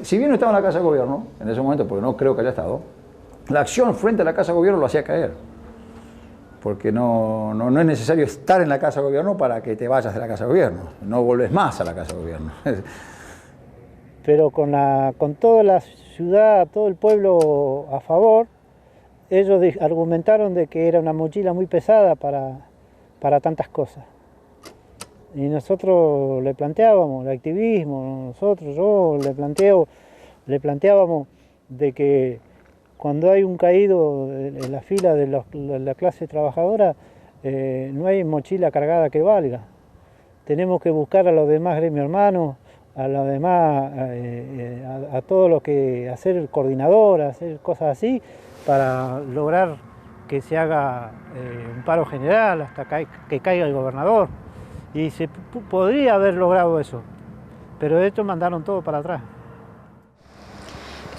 Si bien no estaba en la Casa de Gobierno, en ese momento, porque no creo que haya estado, la acción frente a la Casa de Gobierno lo hacía caer. Porque no es necesario estar en la Casa de Gobierno para que te vayas de la Casa de Gobierno. No volvés más a la Casa de Gobierno. Pero con toda la ciudad, todo el pueblo a favor, ellos argumentaron de que era una mochila muy pesada para tantas cosas. Y nosotros le planteábamos, el activismo, yo le planteábamos de que cuando hay un caído en la fila de la clase trabajadora, no hay mochila cargada que valga. Tenemos que buscar a los demás gremios hermanos, a los demás, a todo lo que hacer coordinador, hacer cosas así, para lograr que se haga un paro general hasta que caiga el gobernador. Y se podría haber logrado eso, pero de hecho mandaron todo para atrás.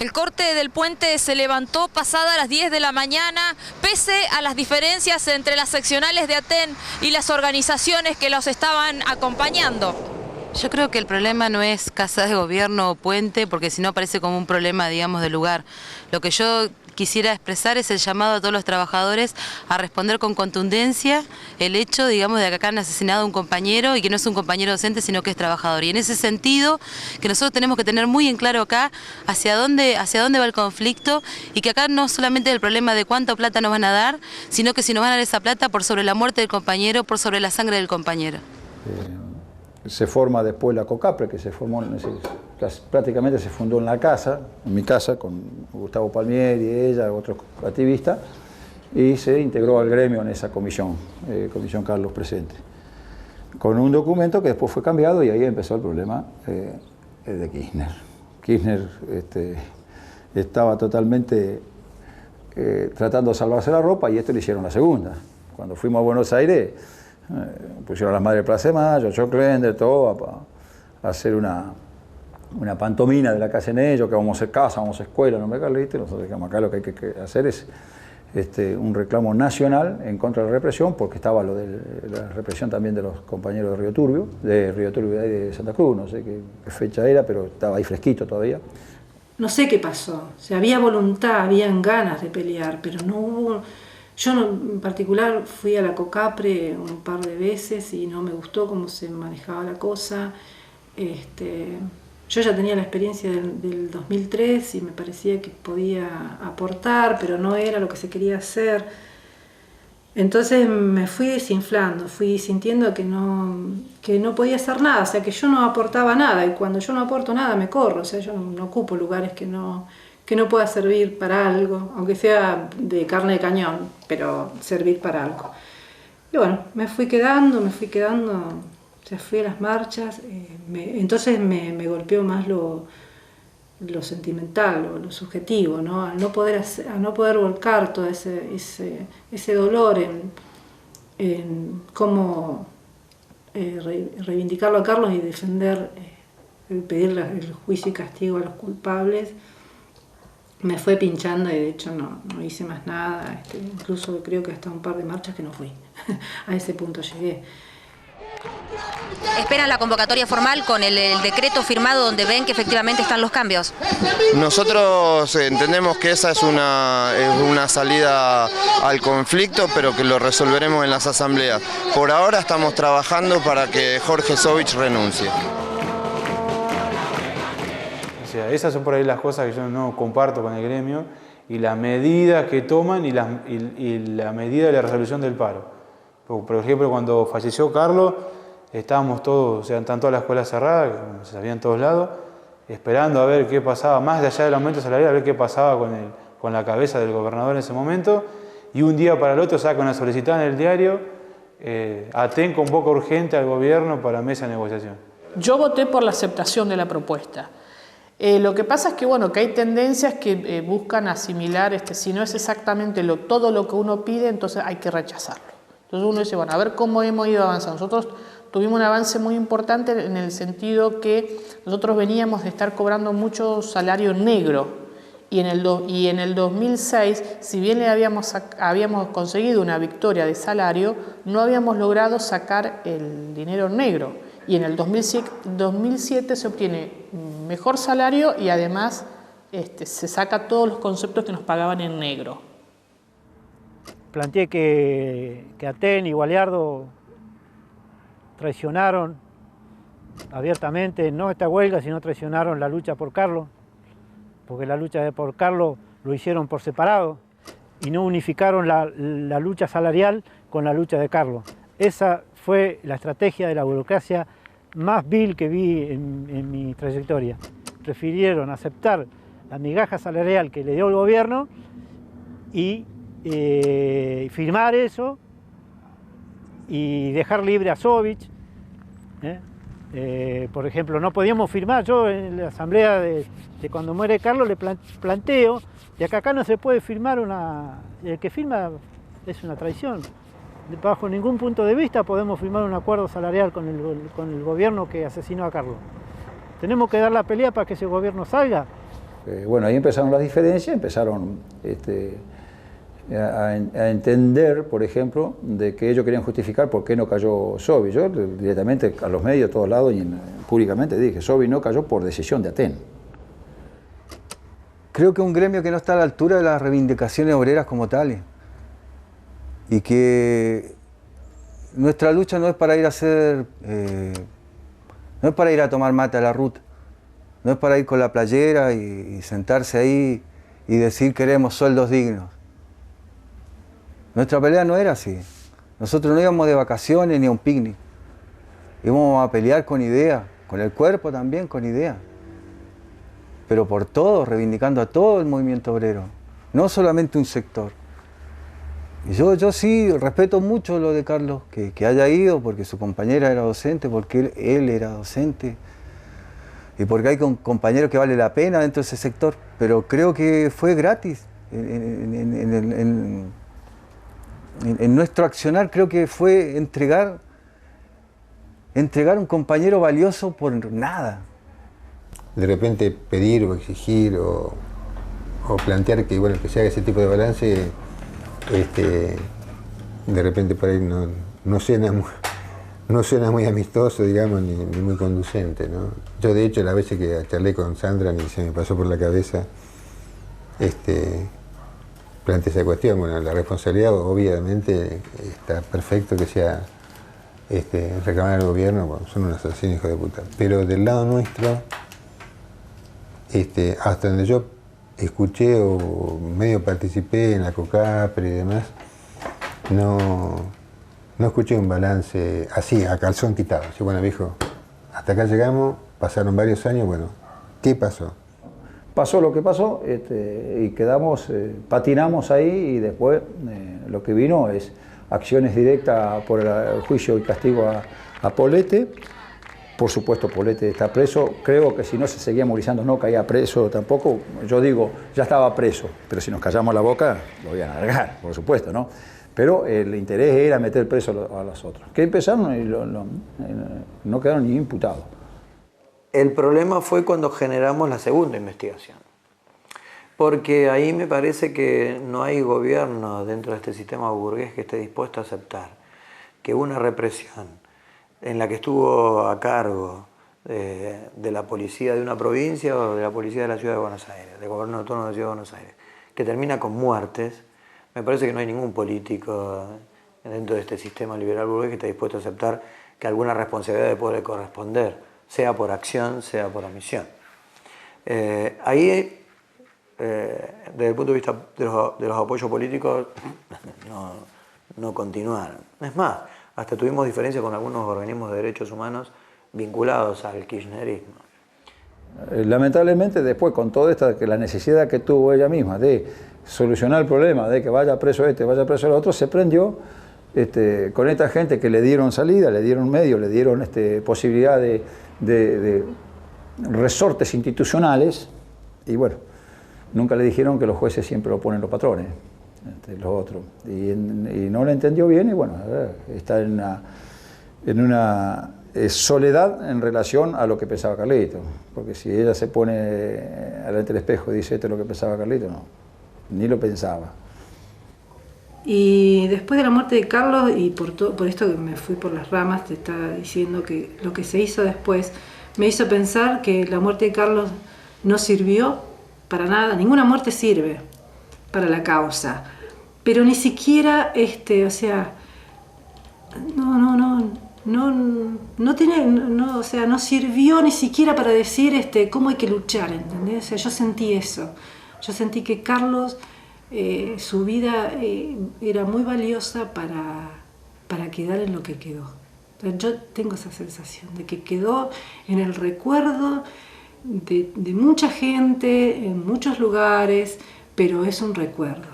El corte del puente se levantó pasada las 10 de la mañana, pese a las diferencias entre las seccionales de Aten y las organizaciones que los estaban acompañando. Yo creo que el problema no es Casa de Gobierno o puente, porque si no parece como un problema, digamos, de lugar. Lo que yo quisiera expresar es el llamado a todos los trabajadores a responder con contundencia el hecho, digamos, de que acá han asesinado a un compañero y que no es un compañero docente, sino que es trabajador. Y en ese sentido, que nosotros tenemos que tener muy en claro acá hacia dónde va el conflicto, y que acá no solamente el problema de cuánta plata nos van a dar, sino que si nos van a dar esa plata por sobre la muerte del compañero, por sobre la sangre del compañero. Se forma después la COCAPRE, que se formó, prácticamente se fundó en la casa, en mi casa, con Gustavo Palmieri, ella, otros activistas, y se integró al gremio en esa comisión, Comisión Carlos Presente, con un documento que después fue cambiado, y ahí empezó el problema de Kirchner. Kirchner estaba totalmente tratando de salvarse la ropa, y esto le hicieron la segunda. Cuando fuimos a Buenos Aires, pusieron a las madres de Plaza de Mayo, Choclender, todo, a hacer una pantomina de la casa en ellos, que vamos a hacer casa, vamos a hacer escuela, no me Carlito. Nosotros dijimos acá lo que hay que hacer es un reclamo nacional en contra de la represión, porque estaba lo de la represión también de los compañeros de Río Turbio y de Santa Cruz, no sé qué fecha era, pero estaba ahí fresquito todavía. No sé qué pasó, o sea, había voluntad, habían ganas de pelear, pero no hubo... Yo en particular fui a la COCAPRE un par de veces y no me gustó cómo se manejaba la cosa. Yo ya tenía la experiencia del 2003 y me parecía que podía aportar, pero no era lo que se quería hacer. Entonces me fui desinflando, fui sintiendo que no podía hacer nada, o sea, que yo no aportaba nada, y cuando yo no aporto nada me corro, o sea, yo no ocupo lugares que no pueda servir para algo, aunque sea de carne de cañón, pero servir para algo. Y bueno, me fui quedando, o sea, fui a las marchas, entonces me golpeó más lo sentimental, lo subjetivo, ¿no? Al no poder volcar todo ese dolor en cómo reivindicarlo a Carlos y defender, pedir el juicio y castigo a los culpables. Me fue pinchando y de hecho no hice más nada, incluso creo que hasta un par de marchas que no fui. A ese punto llegué. ¿Esperan la convocatoria formal con el decreto firmado donde ven que efectivamente están los cambios? Nosotros entendemos que esa es una salida al conflicto, pero que lo resolveremos en las asambleas. Por ahora estamos trabajando para que Jorge Sovich renuncie. O sea, esas son por ahí las cosas que yo no comparto con el gremio, y las medidas que toman y la medida de la resolución del paro. Por ejemplo, cuando falleció Carlos, estábamos todos, o sea, están todas las escuelas cerradas, como se sabía en todos lados, esperando a ver qué pasaba, más allá del aumento salarial, a ver qué pasaba con la cabeza del gobernador en ese momento, y un día para el otro saca una solicitada en el diario, Aten convoca urgente al gobierno para mesa de negociación. Yo voté por la aceptación de la propuesta. Lo que pasa es que, bueno, que hay tendencias que buscan asimilar, si no es exactamente todo lo que uno pide, entonces hay que rechazarlo. Entonces uno dice, bueno, a ver cómo hemos ido avanzando. Nosotros tuvimos un avance muy importante en el sentido que nosotros veníamos de estar cobrando mucho salario negro y en el 2006, si bien habíamos conseguido una victoria de salario, no habíamos logrado sacar el dinero negro. Y en el 2007 se obtiene mejor salario y además se saca todos los conceptos que nos pagaban en negro. Planteé que Aten y Gualiardo traicionaron abiertamente, no esta huelga, sino traicionaron la lucha por Carlos, porque la lucha por Carlos lo hicieron por separado y no unificaron la lucha salarial con la lucha de Carlos. Esa fue la estrategia de la burocracia más vil que vi en mi trayectoria. Prefirieron aceptar la migaja salarial que le dio el gobierno y firmar eso y dejar libre a Sovich. Por ejemplo, no podíamos firmar, yo en la asamblea de cuando muere Carlos le planteo de que acá no se puede firmar el que firma es una traición. Bajo ningún punto de vista podemos firmar un acuerdo salarial con el gobierno que asesinó a Carlos. Tenemos que dar la pelea para que ese gobierno salga. Bueno, ahí empezaron las diferencias, empezaron a entender, por ejemplo, de que ellos querían justificar por qué no cayó Sovich. Yo directamente a los medios, a todos lados, y públicamente dije, Sovich no cayó por decisión de Aten. Creo que es un gremio que no está a la altura de las reivindicaciones obreras como tales. Y que nuestra lucha no es para ir a hacer, no es para ir a tomar mate a la ruta, no es para ir con la playera y sentarse ahí y decir queremos sueldos dignos. Nuestra pelea no era así. Nosotros no íbamos de vacaciones ni a un picnic. Íbamos a pelear con ideas, con el cuerpo también, con ideas. Pero por todo, reivindicando a todo el movimiento obrero, no solamente un sector. Y yo sí respeto mucho lo de Carlos, que haya ido porque su compañera era docente, porque él era docente y porque hay compañeros que vale la pena dentro de ese sector, pero creo que fue gratis. En nuestro accionar creo que fue entregar un compañero valioso por nada. De repente pedir o exigir o plantear que, bueno, que se haga ese tipo de balance, de repente por ahí no suena muy amistoso, digamos, ni muy conducente, ¿no? Yo, de hecho, las veces que charlé con Sandra ni se me pasó por la cabeza planteé esa cuestión. Bueno, la responsabilidad obviamente está perfecto que sea reclamar al gobierno, bueno, son unos asesinos hijos de puta. Pero del lado nuestro, hasta donde yo escuché o medio participé en la COCAPRE y demás, no escuché un balance así, a calzón quitado. Así, bueno, viejo, hasta acá llegamos, pasaron varios años, bueno, ¿qué pasó? Pasó lo que pasó y quedamos, patinamos ahí y después lo que vino es acciones directas por el juicio y castigo a Poblete. Por supuesto, Poblete está preso. Creo que si no se seguía movilizando no caía preso tampoco. Yo digo, ya estaba preso, pero si nos callamos la boca lo voy a largar, por supuesto, ¿no? Pero el interés era meter preso a los otros. Que empezaron y no quedaron ni imputados. El problema fue cuando generamos la segunda investigación. Porque ahí me parece que no hay gobierno dentro de este sistema burgués que esté dispuesto a aceptar que una represión en la que estuvo a cargo de la policía de una provincia o de la policía de la Ciudad de Buenos Aires, del gobierno autónomo de la Ciudad de Buenos Aires, que termina con muertes, me parece que no hay ningún político dentro de este sistema liberal burgués que esté dispuesto a aceptar que alguna responsabilidad le puede corresponder, sea por acción, sea por omisión. Ahí, desde el punto de vista de los apoyos políticos, no continuaron. Es más, hasta tuvimos diferencias con algunos organismos de derechos humanos vinculados al kirchnerismo. Lamentablemente después, con toda esta, que la necesidad que tuvo ella misma de solucionar el problema de que vaya preso este, vaya preso el otro, se prendió con esta gente que le dieron salida, le dieron medio, le dieron posibilidad de resortes institucionales, y bueno, nunca le dijeron que los jueces siempre lo ponen los patrones, los otros, y no le entendió bien, y bueno, está en una soledad en relación a lo que pensaba Carlito, porque si ella se pone delante del espejo y dice esto es lo que pensaba Carlito, no, ni lo pensaba. Y después de la muerte de Carlos, y por esto que me fui por las ramas, te estaba diciendo que lo que se hizo después me hizo pensar que la muerte de Carlos no sirvió para nada, ninguna muerte sirve para la causa, pero ni siquiera, o sea, no sirvió ni siquiera para decir cómo hay que luchar, ¿entendés? O sea, yo sentí eso, yo sentí que Carlos, su vida era muy valiosa para quedar en lo que quedó. Entonces, yo tengo esa sensación de que quedó en el recuerdo de mucha gente, en muchos lugares, pero es un recuerdo.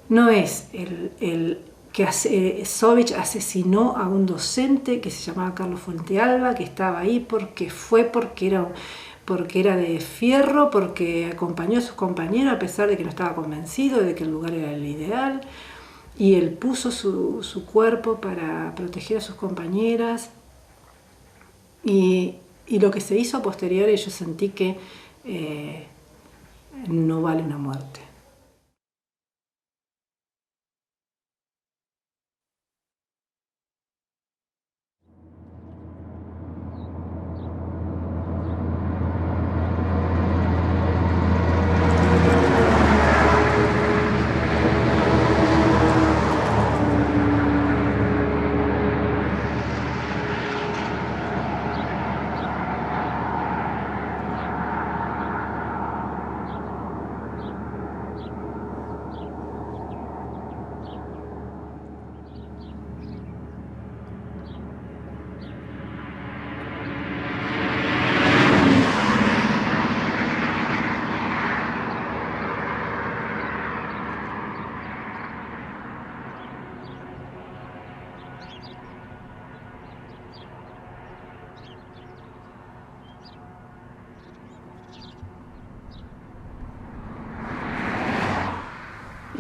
No es el que Sovich asesinó a un docente que se llamaba Carlos Fuentealba, que estaba ahí porque era de fierro, porque acompañó a sus compañeros a pesar de que no estaba convencido de que el lugar era el ideal, y él puso su cuerpo para proteger a sus compañeras, y lo que se hizo a posteriori, yo sentí que no vale una muerte.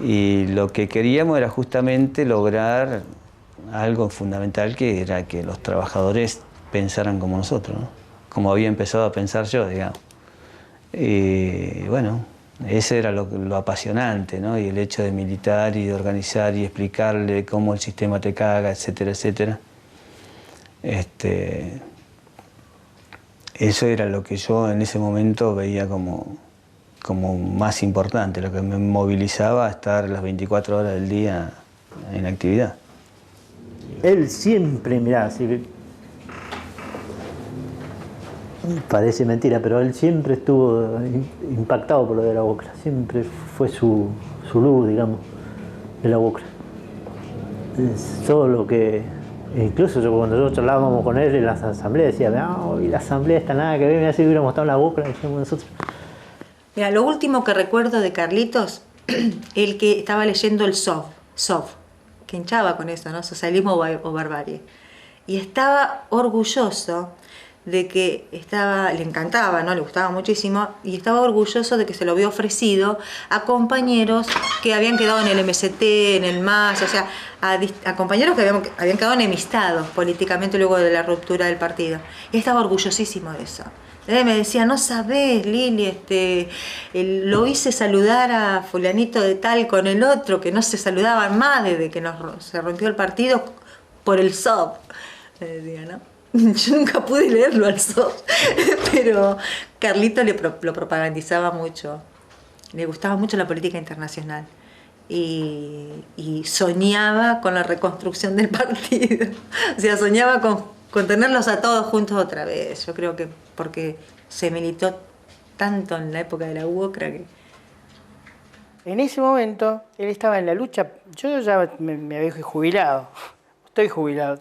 Y lo que queríamos era justamente lograr algo fundamental, que era que los trabajadores pensaran como nosotros, ¿no? Como había empezado a pensar yo, digamos. Y bueno, ese era lo apasionante, ¿no? Y el hecho de militar y de organizar y explicarle cómo el sistema te caga, etcétera, etcétera. Eso era lo que yo en ese momento veía como más importante, lo que me movilizaba a estar las 24 horas del día en actividad. Él siempre, mirá, parece mentira, pero él siempre estuvo impactado por lo de la UOCRA, siempre fue su luz, digamos, de la UOCRA. Solo que, incluso cuando nosotros charlábamos con él en las asambleas, decía, no, y la asamblea está nada que ver, mirá si hubiéramos estado en la UOCRA, decíamos nosotros. Mira, lo último que recuerdo de Carlitos, el que estaba leyendo el SOF, que hinchaba con eso, ¿no? Socialismo o barbarie. Y estaba orgulloso de que le encantaba, ¿no? Le gustaba muchísimo, y estaba orgulloso de que se lo había ofrecido a compañeros que habían quedado en el MST, en el MAS, o sea, a compañeros que habían quedado enemistados políticamente luego de la ruptura del partido. Y estaba orgullosísimo de eso. Me decía, no sabés, Lili, lo hice saludar a fulanito de tal con el otro, que no se saludaban más desde que se rompió el partido por el SOP. Me decía, ¿no? Yo nunca pude leerlo al SOP, pero Carlito lo propagandizaba mucho. Le gustaba mucho la política internacional. Y soñaba con la reconstrucción del partido. O sea, soñaba con tenerlos a todos juntos otra vez. Yo creo que porque se militó tanto en la época de la UOCRA que... En ese momento, él estaba en la lucha. Yo ya me había jubilado. Estoy jubilado.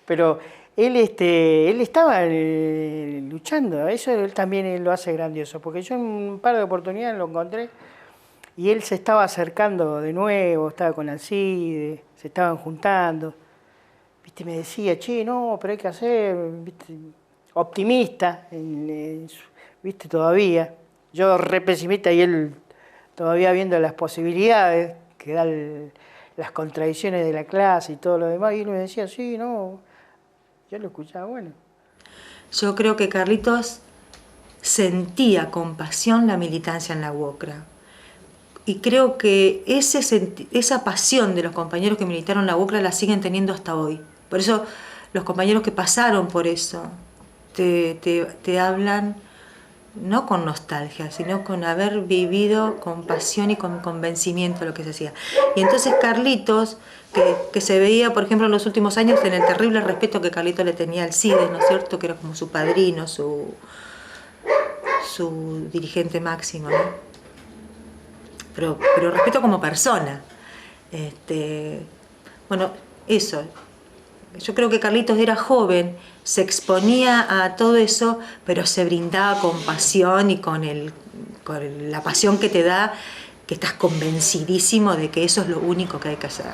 Pero él estaba luchando. Eso él también lo hace grandioso. Porque yo en un par de oportunidades lo encontré Y él se estaba acercando de nuevo, estaba con Alcide, se estaban juntando. ¿Viste? Me decía, che, no, pero hay que hacer, ¿viste? Optimista, ¿viste? Todavía. Yo re pesimista y él todavía viendo las posibilidades, que da las contradicciones de la clase y todo lo demás. Y él me decía, sí, no, yo lo escuchaba, bueno. Yo creo que Carlitos sentía con pasión la militancia en la UOCRA. Y creo que esa pasión de los compañeros que militaron en la UOCRA la siguen teniendo hasta hoy. Por eso los compañeros que pasaron por eso te hablan no con nostalgia, sino con haber vivido con pasión y con convencimiento lo que se hacía. Y entonces Carlitos, que se veía, por ejemplo, en los últimos años en el terrible respeto que Carlitos le tenía al CIDES, ¿no es cierto?, que era como su padrino, su dirigente máximo, ¿no? Pero respeto como persona. Bueno, eso. Yo creo que Carlitos era joven, se exponía a todo eso, pero se brindaba con pasión y con la pasión que te da, que estás convencidísimo de que eso es lo único que hay que hacer.